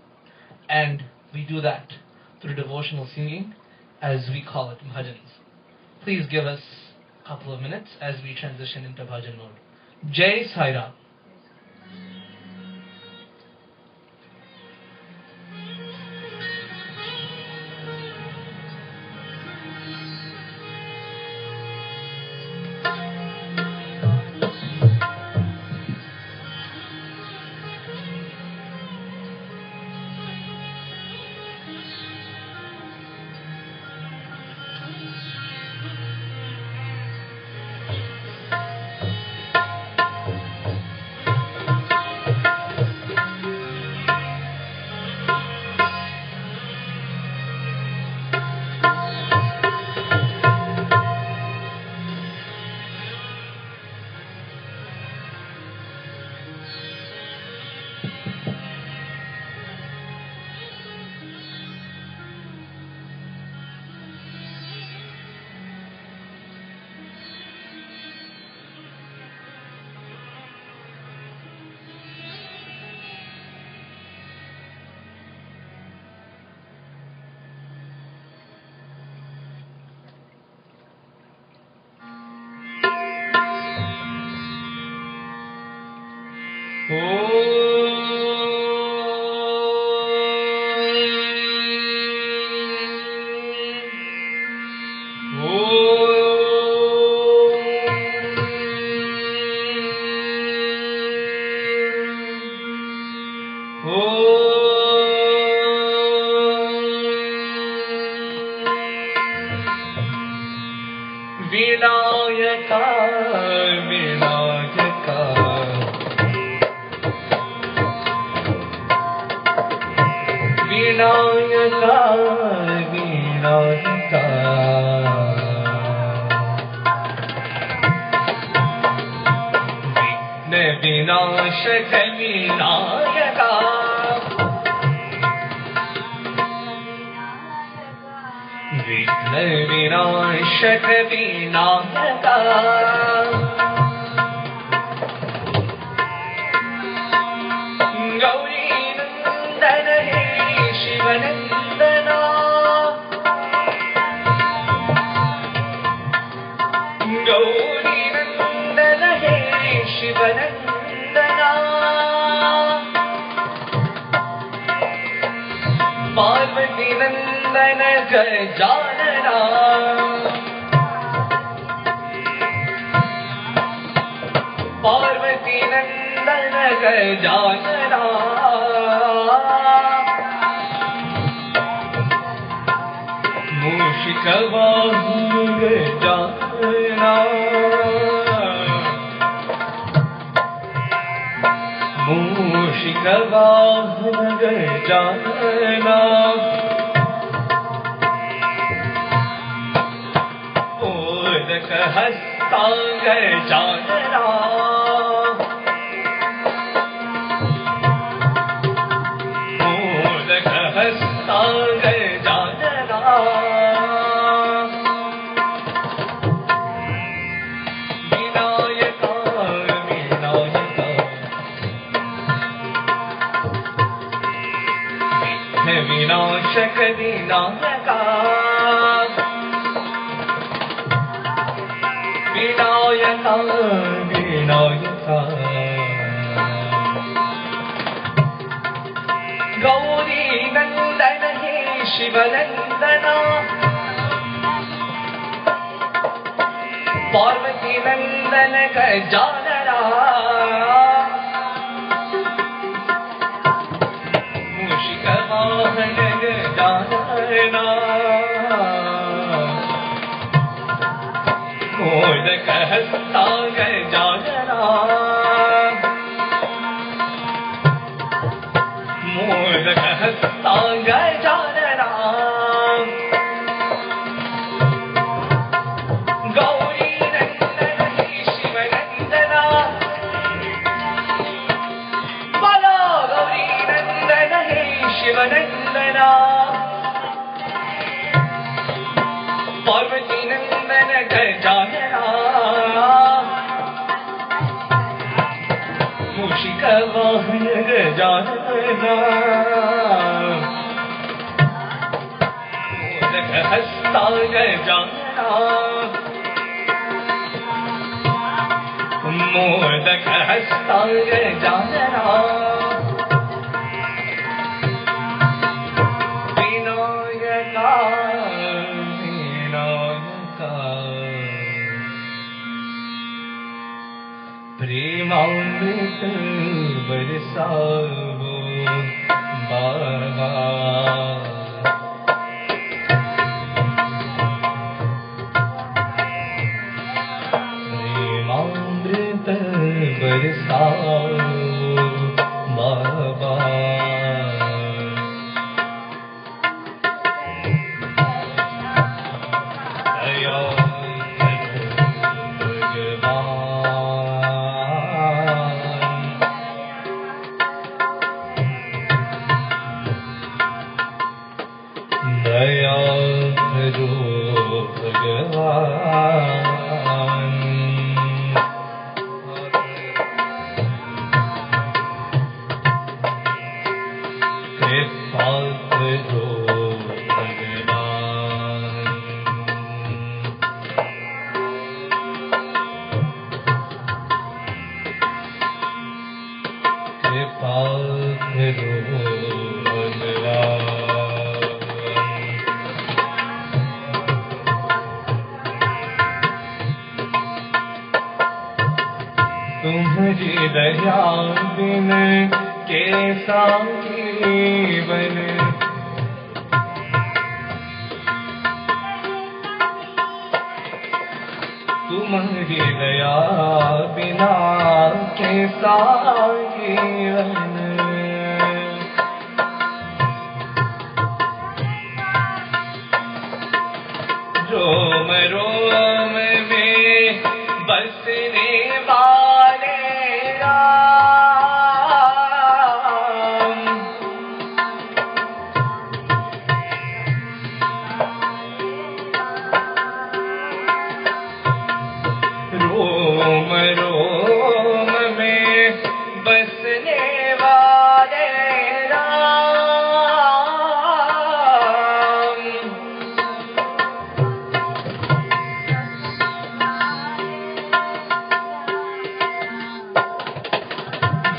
And we do that through devotional singing, as we call it, bhajans. Please give us a couple of minutes as we transition into bhajan mode. Jai Sai Ram. Vinayaka Gauri नंदन हे शिवनंदना पार्वती नंदन गजानना मूषिक वाहन गजानना मोदक हस्ता गजानना मोदक हस्ता गजानना गौरी नंदन हे शिवनंदना बोलो गौरी नंदन हे शिवनंदना पार्वती नंदन गजानना मूषिक वाहन गजानना मोदक हस्ता गजानना मोदक हस्ता गजानना विनायका विनायका प्रेमामृत बरसावो बाबा प्रेमामृत बरसावो बाबा दया दया करो भगवान कृपा करो भगवान कृपा करो भगवान तुम्हारी दया बिन कैसा जीवन तुम्हारी दया बिना कैसा जीवन रोम रोम में बसने वाले राम रोम रोम में बसने वाले राम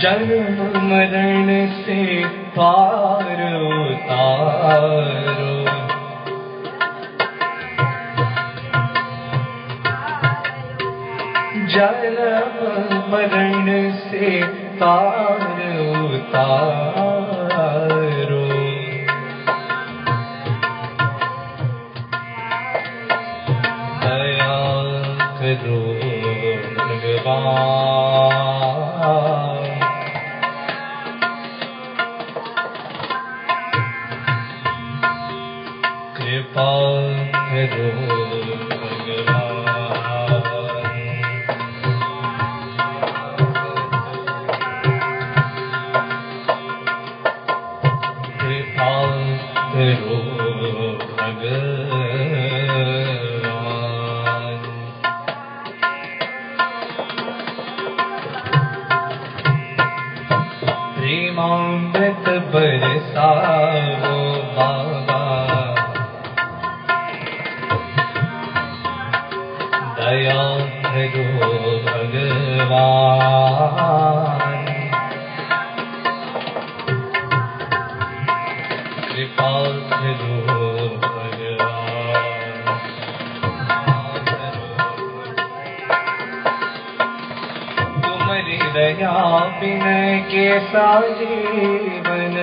जन्म मरण से पार उतारो जन्म मरण से पार उतारो दया करो भगवान कृपा करो भगवान कृपा करो भगवान प्रेमामृत बरसाओ बाबा दया करो भगवान, कृपा करो भगवान, तुम्हारी दया बिन कैसा जीवन,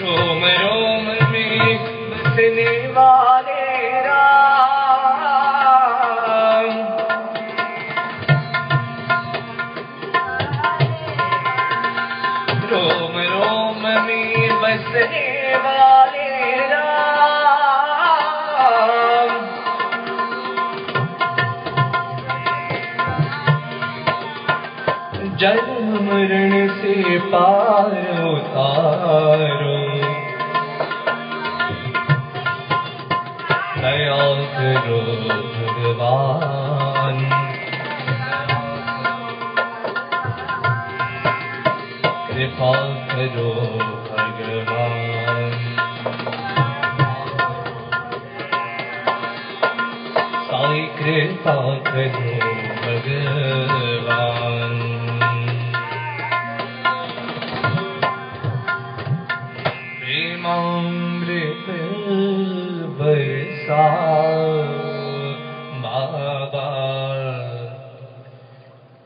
रोम रोम में बसने वाले राम, रोम रोम में बसने वाले राम, जन्म मरण से पार उतारो, दया करो भगवान, कृपा करो भगवान, साई कृपा करो भगवान। प्रेमामृत बरसा बाबा,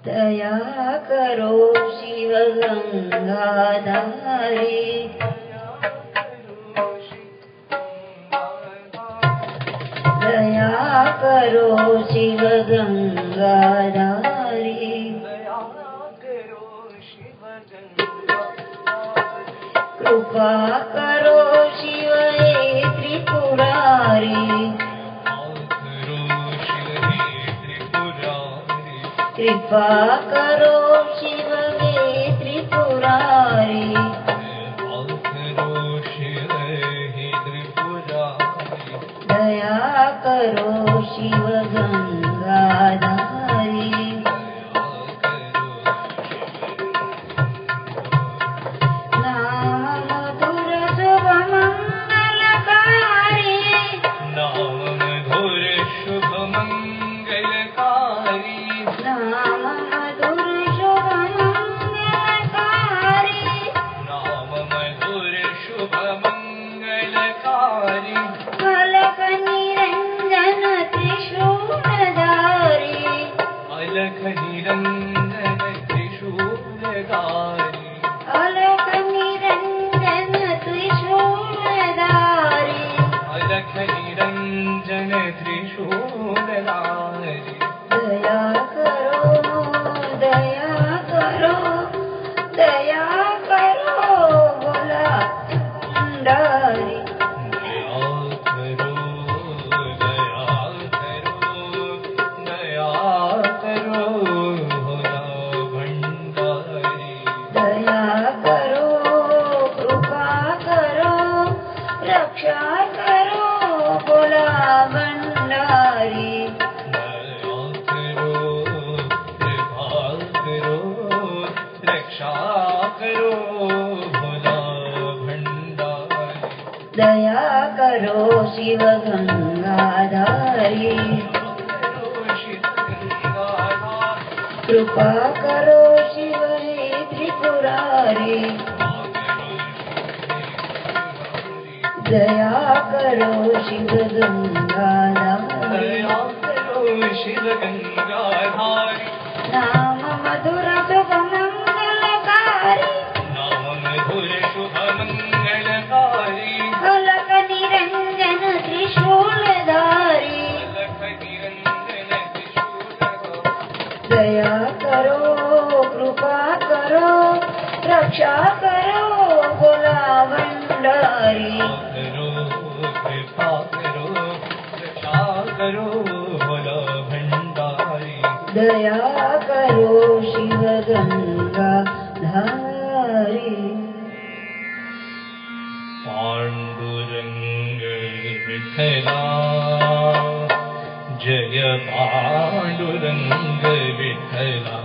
दया करो शिव गंगाधारी, दया करो शिव गंगाधारी, कृपा करो शिव हे त्रिपुरारी, कृपा करो शिव हे त्रिपुरारी, दया करो शिव गंगाधारी, नाम मधुर शुभ मंगलकारी, नाम मधुर शुभ मंगलकारी, नाम मधुर शुभ मंगलकारी, नाम मधुर शुभ मंगलकारी, अलख निरंजन त्रिशूलधारी, अलख निरंजन त्रिशूलधारी, अलख निरंजन त्रिशूलधारी, अलख निरंजन त्रिशूलधारी, दया करो दया करो दया करो भोला भंडारी, दया करो दया करो दया करो भोला भंडारी, दया करो कृपा करो रक्षा करो भोला भंडारी, दया करो कृपा करो रक्षा करो भोला भंडारी, दया करो शिव गंगाधारी, कृपा करो शिव हे त्रिपुरारी, दया करो शिव गंगाधारी, दया करो शिव गंगाधारी, नाम मधुर शुभ मंगलकारी, नाम मधुर शुभ मंगलकारी, अलख निरंजन त्रिशूलधारी, अलख निरंजन त्रिशूलधारी, दया करो कृपा करो रक्षा करो भोला भंडारी, करो कृपा करो रक्षा करो भोला भंडारी, दया करो शिव गंगाधारी, पांडुरंग विठला जय पांडुरंग विठला,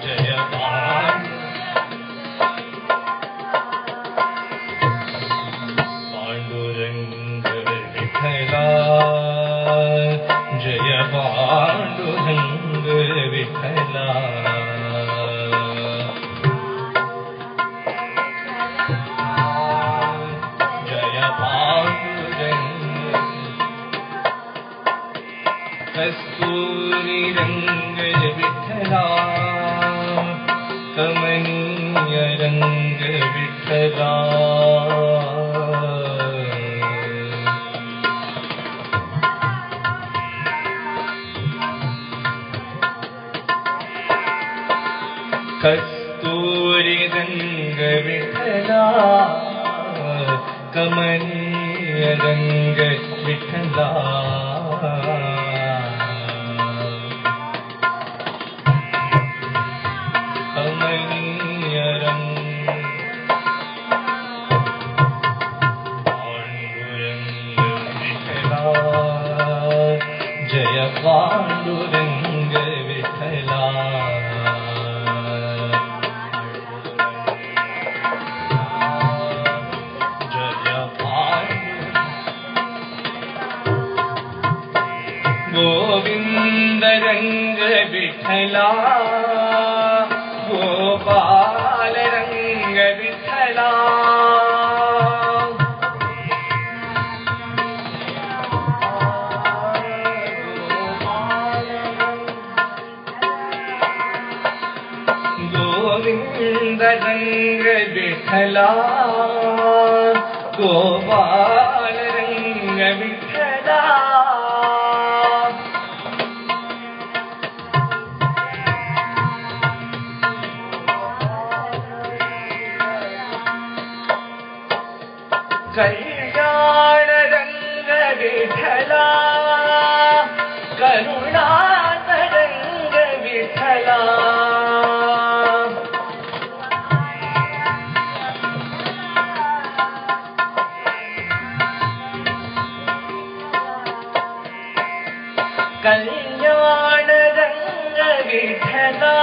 जय ಕಸ್ತೂರಿ ರಂಗ ವಿಠಲ ಕಮನೀಯ ರಂಗ ವಿಠಲ ಕಮನೀಯ ರಂಗ ಪಾಂಡುರಂಗ ವಿಠಲ ಜಯ ಪಾಂಡುರಂಗ ವಿಠಲ गोविंद रंग विठला गोपाल रंग विठला गोविंद रंग विठला गोपाल रंग विठला कल्याण रंग विठला करुणात रंग विठला कल्याण रंग विठला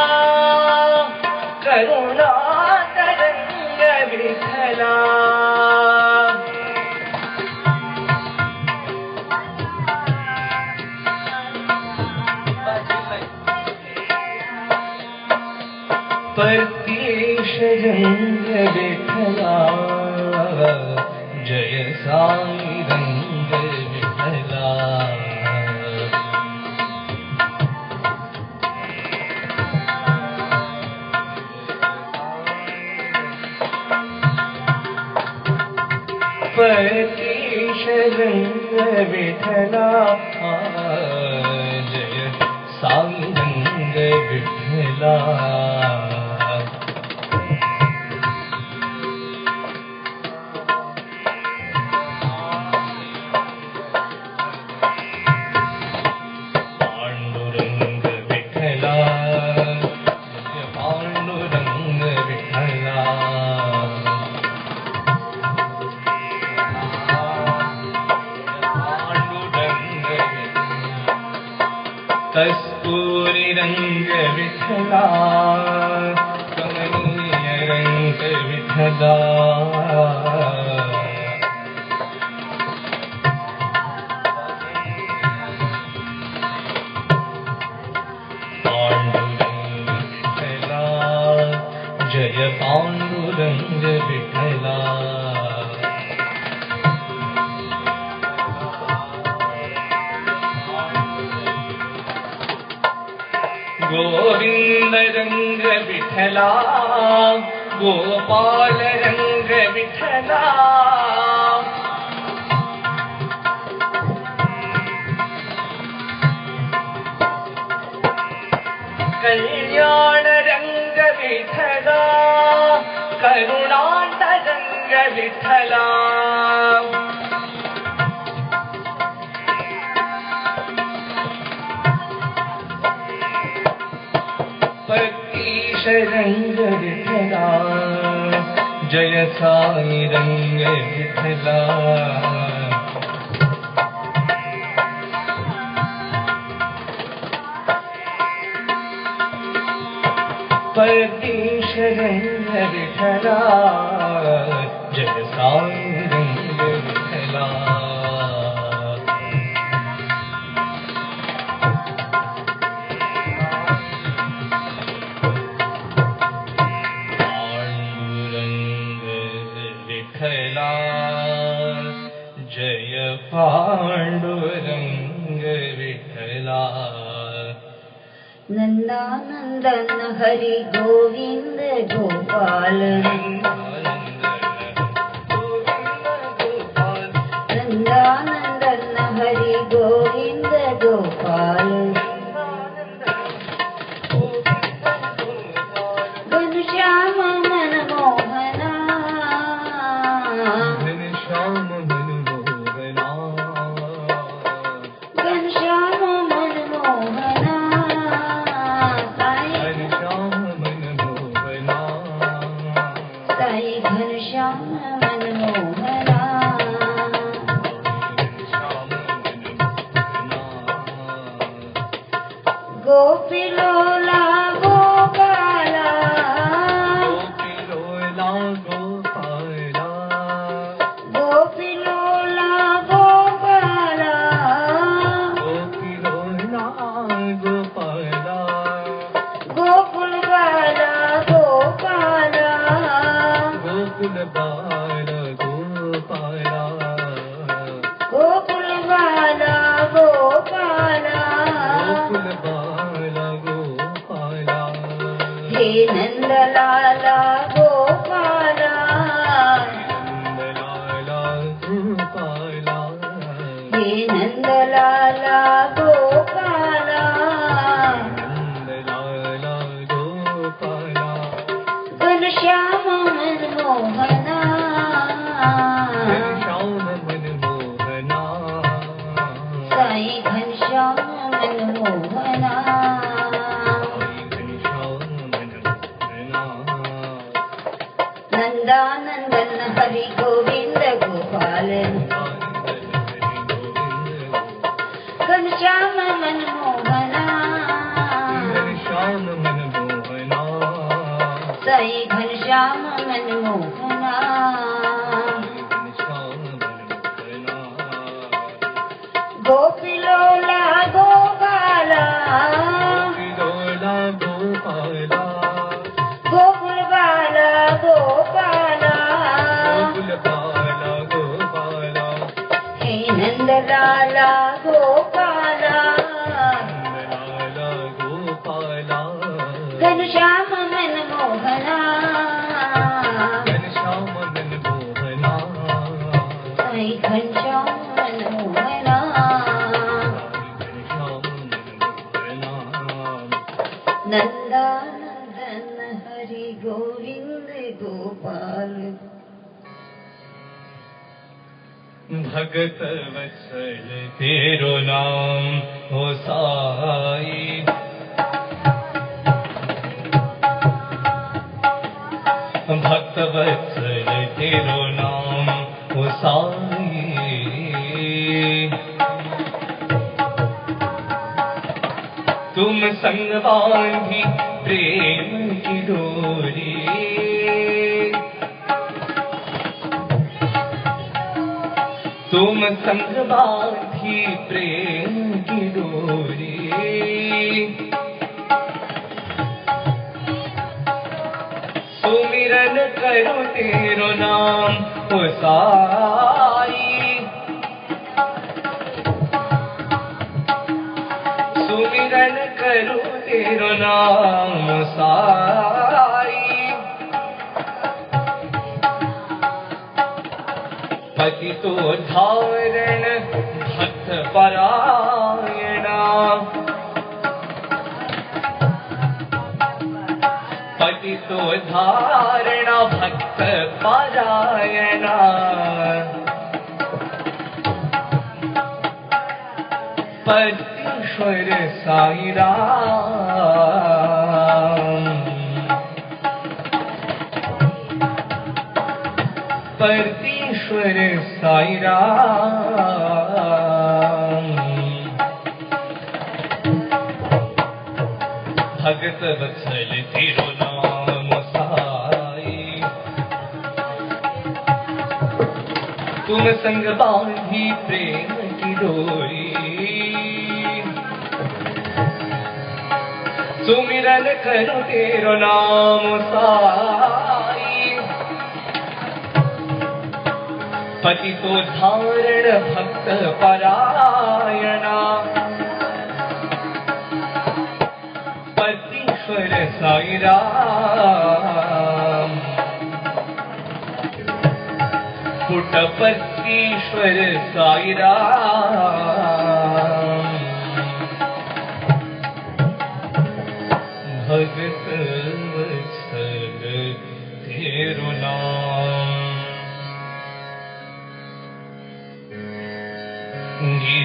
करुणात रंग विठला परतीश रंग विठला जय साई रंग विठला परतीश रंग विठला जय साई रंग विठला कस्तूरी रंग विठला कमनीय रंग विठला पांडुरंग विठला जय पांडुरंग विठला गोविंद रंग विठला गोपाल रंग विठला कल्याण रंग विठला करुणांत रंग विठला परतीश रंग विठला जय साई रंग विठला परतीश रंग विठला जय साई रंग विठला जय पांडुरंग विठला नंदानंदन हरि गोविंद गोपाल नंदानंदन हरि गोविंद गोपाल गोकुल बाला गोपाला गोकुल बाला गोपाला गोकुल बाला गोपाला हे नंदलाला गोपाला नंदलाला गोपाला हे नंदलाला गोपाला नंदलाला गोपाला घनश्याम मनमोहना श्याम मनमोहना साई घनश्याम मनमोहना नंदानंदन हरि गोविंद गोपाल घनश्याम मनमोहना श्याम मनमोहना साई घनश्याम मनमोहना श्याम मनमोहना गोपिलोला गोपाला गोपिलोला गोपाला गोकुल बाला गोपाला गोकुल बाला गोपाला हे नंदलाला गोपाला नंदलाला गोपाला घनश्याम मनमोहना घनश्याम मनमोहना साई घनश्याम मनमोहना घनश्याम मनमोहना नंदानंदन हरि गोविंद गोपाल भगत वत्सल तेरो नाम हो साई भक्त वत्सल तेरो नाम हो साई तुम संग बांधी प्रेम की डोरी तुम संग बांधी प्रेम की डोरी सुमिरन करो तेरो नाम ओ साई सुमिरन करो तेरो नाम साई पति तो धारण भक्त परायणा पति तो धारणा भक्त परायणा परमेश्वर साई राम परमेश्वर साई राम भगत वत्सल तेरो नाम साई तुम संग बांधी प्रेम की डोरी सुमिरन करो तेरो नाम साई पति तो धारण भक्त परायणा परमेश्वर साई राम पुटपतीश्वर साई राम भगत वत्सल तेरो नाम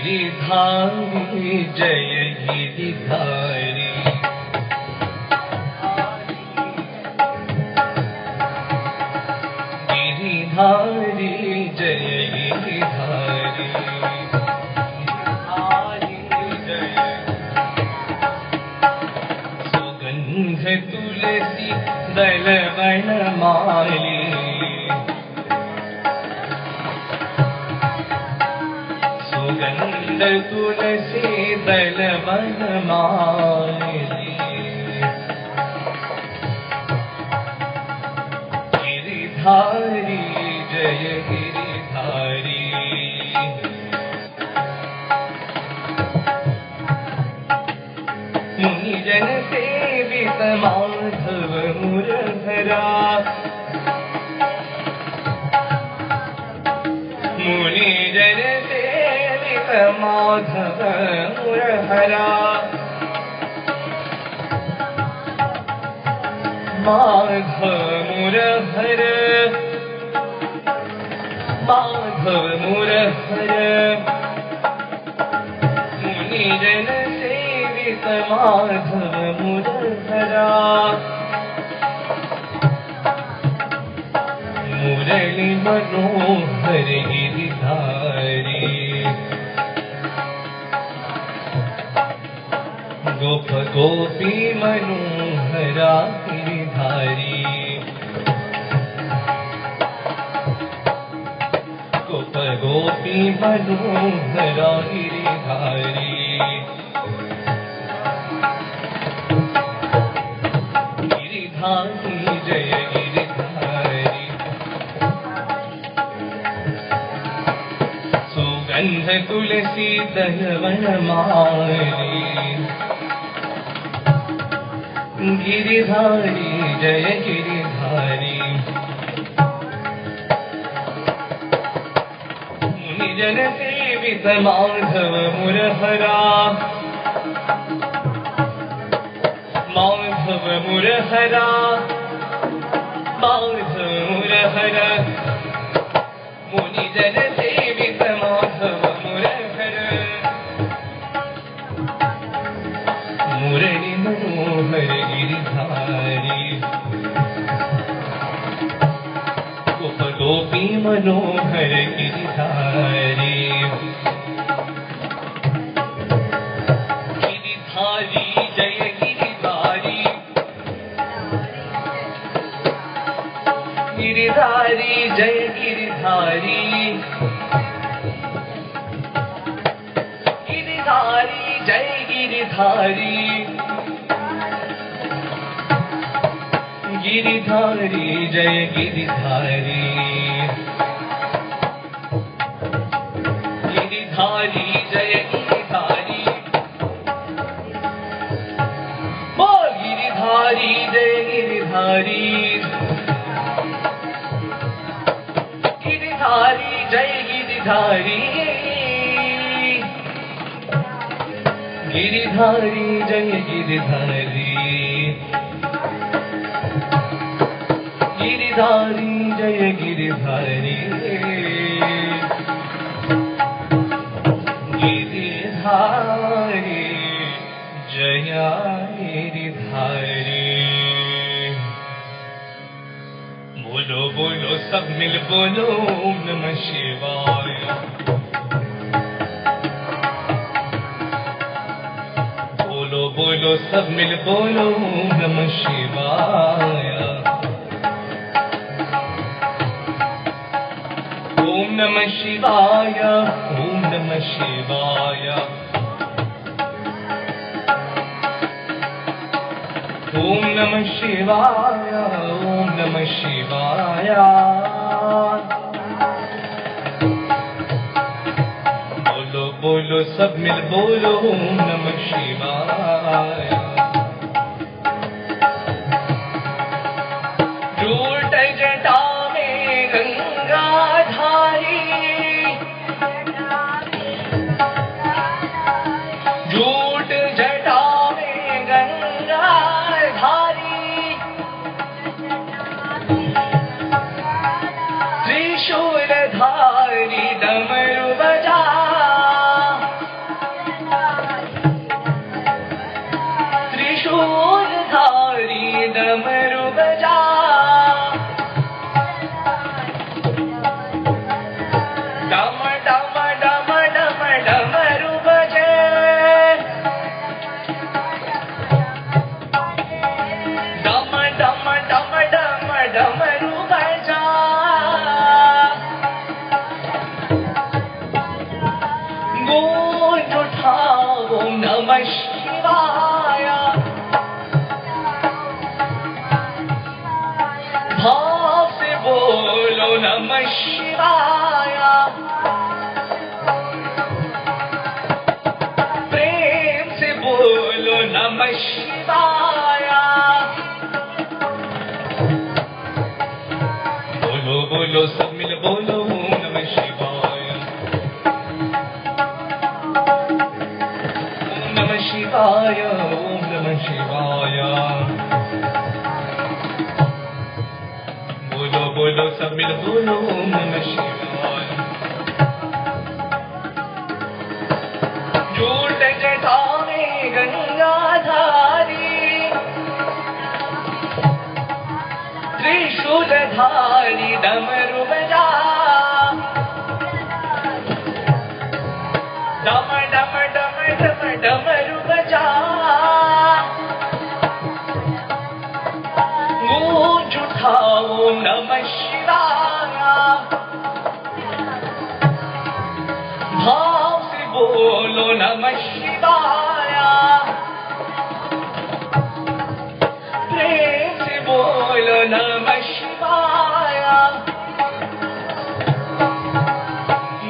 गिरिधारी जय गिरिधारी गिरिधारी जय गिरिधारी सुगंध तुलसी दल वन माली सुगंध तुलसी दल वन माली गिरिधारी सेवित माधव मुरहरा मुनि जन सेवित माधव मुरहरा माधव मुरहर माधव मुरहर मुनि जन सेवित माधव मुरहरा मुरली मनोहर गिरिधारी गोप गोपी मनोहरा गिरिधारी गोप गोपी मनोहरा गिरिधारी गिरिधारी जय गिरिधारी सुगंध तुलसी दहवन मारी गिरिधारी जय गिरिधारी मुनि जन सेवित माधव मुरहरा माधव मुरहरा माधव मुरहरा मुनि जन सेवित माधव मुरहरा मुरली मनोहर गिरिधारी गोप गोपी मनोहर गिरिधारी गिरिधारी जय गिरिधारी गिरिधारी जय गिरिधारी गिरिधारी जय गिरिधारी गिरिधारी जय गिरिधारी गिरिधारी जय गिरिधारी बोल गिरिधारी जय गिरिधारी गिरिधारी जय गिरिधारी गिरिधारी जय गिरिधारी गिरिधारी जय गिरिधारी गिरिधारी जय गिरिधारी बोलो बोलो सब मिल बोलो ओम नमः शिवाय बोलो बोलो सब मिल बोलो ओम नमः शिवाय ओम नमः शिवाय ओम नमः शिवाय ओम नमः शिवाय ओम नमः शिवाय बोलो बोलो सब मिल बोलो ओम नमः शिवाय झूठ जटा में गंगाधारी झूठ जटा में गंगाधारी त्रिशूलधारी डमरू बजा त्रिशूलधारी डमरू बजा डम डम डम डम डमरू बजे डम डम डम डम डमरू बजा गूंज उठाओ नमः शिवाय भाव से बोलो नमः शिवाय प्रेम से बोलो नमः शिवाय सब मिल बोलो नमः शिवाय। झूठ जटावे गंगाधारी त्रिशूलधारी डमरू बजा डम डम डम डम डमरू बजा गूंज उठाओ नमः शिवाय भाव से बोलो नमः शिवाय प्रेम से बोलो नमः शिवाय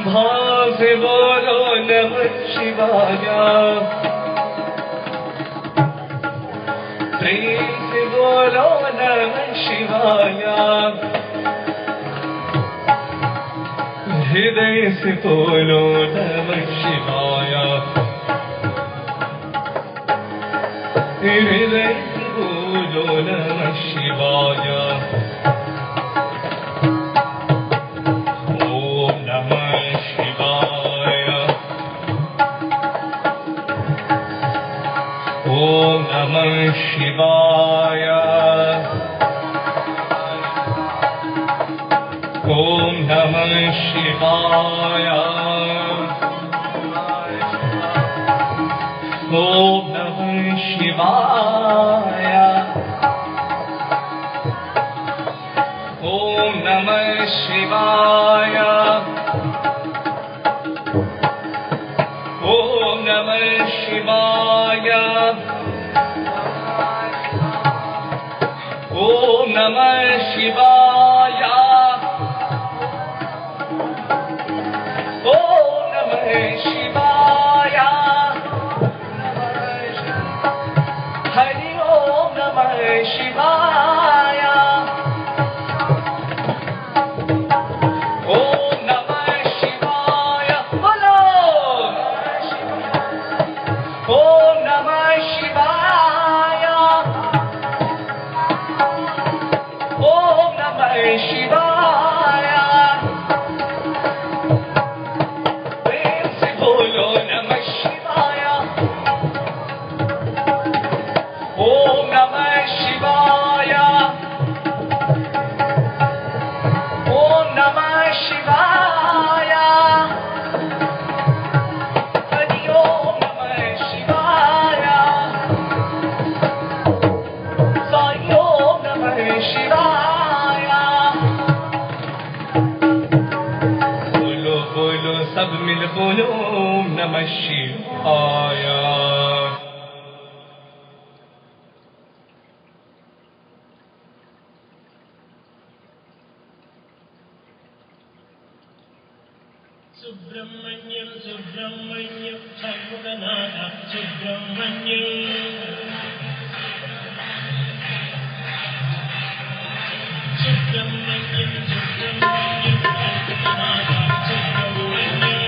भाव से बोलो नमः शिवाय प्रेम से बोलो नमः शिवाय हृदय से बोलो नमः शिवाय हृदय से बोलो नमः शिवाय ओम नमः शिवाय ओम नमः शिवाय ओम नमः शिवाय ओम नमः शिवाय ओम नमः शिवाय ओम नमः शिवाय ओम नमः शिवाय ओम नमः शिवाय हरि ओम नमः शिवाय ओम नमः शिवाय बोलो ओम नमः शिवाय ओम नमः शिवाय प्रेम से बोलो नमः शिवाय ओम नमः शिवाय ओम नमः शिवाय हरि ओम नमः शिवाय साई ओम नमः शिवाय बोलो बोलो सब मिल बोलो ओम नमः शिवाय Subramanyam Subramanyam Shanmuganatha Subramanyam Subramanyam Subramanyam Shanmuganatha Subramanyam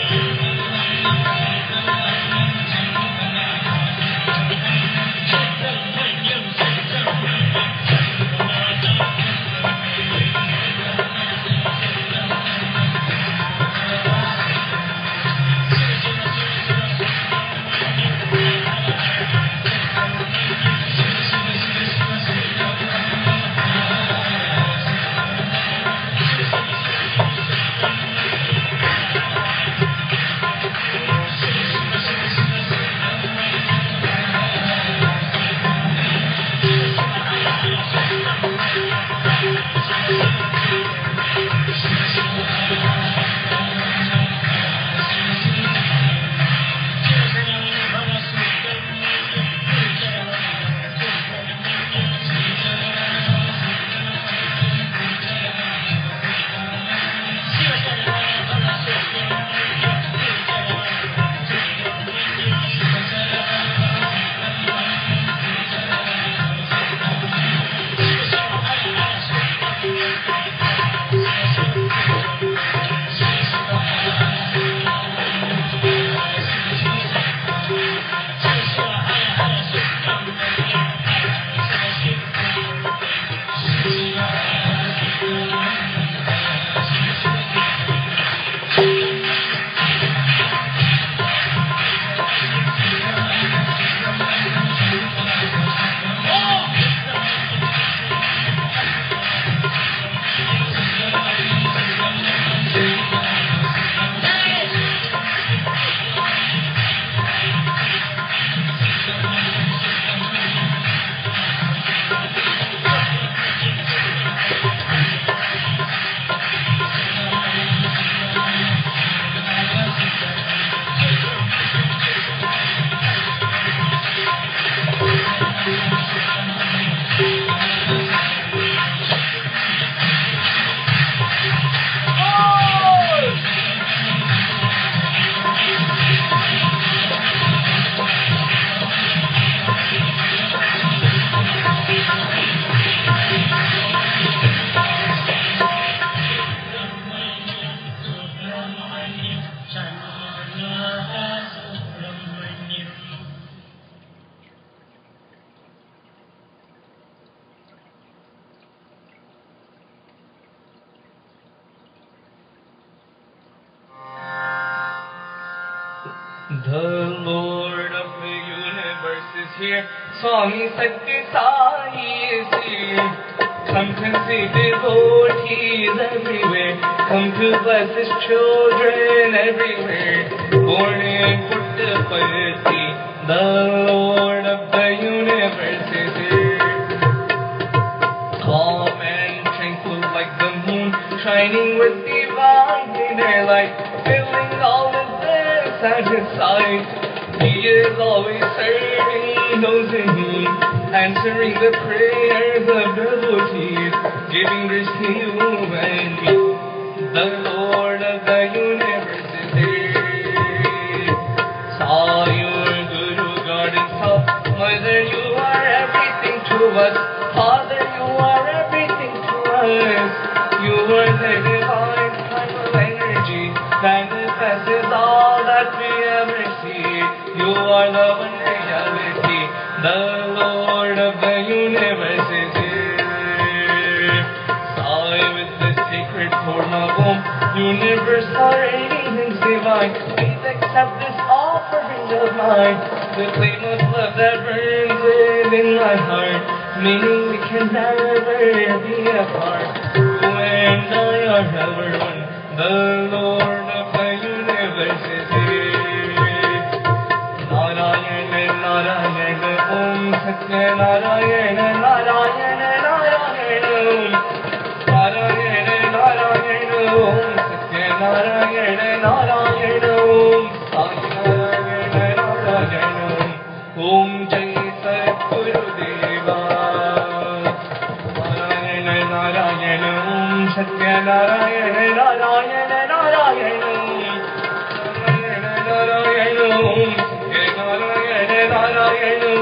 The Lord of the universe is here. Swami Satya Sai is here. Come to see devotees everywhere. Come to bless His children everywhere. Born in Puttaparthi, the Lord of the universe is here. Calm and tranquil like the moon, shining with divine inner light, filling all of this at His side. He is always serving those in need, answering the prayers of devotees, giving grace to you and me. The Lord of the universe is here. Saw your Guru, God Himself. Mother, you are everything to us. Father, you are everything to us. You are the divine primal energy that manifests all that we ever see. You are the one reality. The Lord of the universe is here. Sai with the sacred form of Om, universal radiance divine. Please accept this offering of mine, the flame of love that burns within my heart, meaning we can never be apart. You and I are ever one. The Lord of the universe is here. Narayana Narayana Om Satya Narayana Narayana Narayana Om Narayana Narayana Om Satya Narayana Narayana Om Sai Narayana Narayana Om Jai Satguru Deva Narayana Narayana Om Satya Narayana Narayana Narayana Narayana Om Narayana Narayana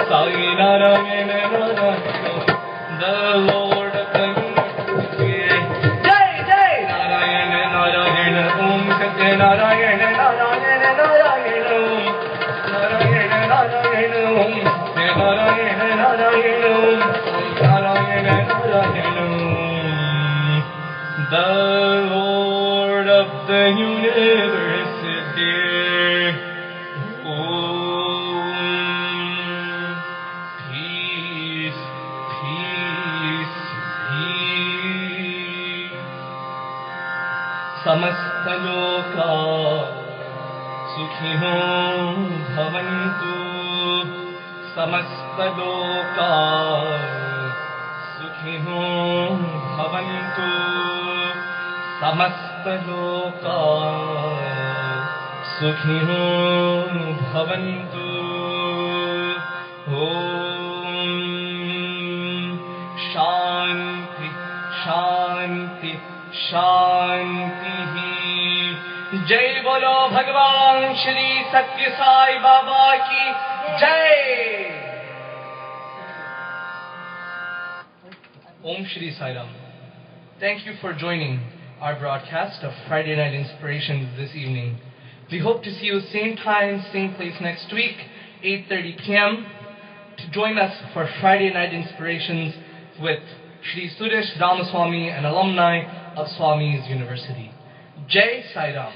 Sai Narayana Narayana. The Lord of the universe is here. Jai Jai Narayana Narayana Om Satya Narayana Narayana Narayana Om Narayana Narayana Om Satya Narayana Narayana Om Narayana Narayana Om. The Lord of the universe is here. Om. Peace, peace, peace. Samasta loka sukhiно bhavantu. Samasta loka sukhiनो bhavantu. Samasta loka sukhiनो bhavantu. Om Shanti Shanti Shanti. Jai Bolo Bhagwan Shri Satya Sai Baba ki Jai. Om Shri Sai Ram. Thank you for joining our broadcast of Friday Night Inspirations this evening. We hope to see you same time, same place next week, 8:30 p.m. to join us for Friday Night Inspirations with Shri Suresh Ramaswamy, an alumni of Swami's University. Jai Sai Ram.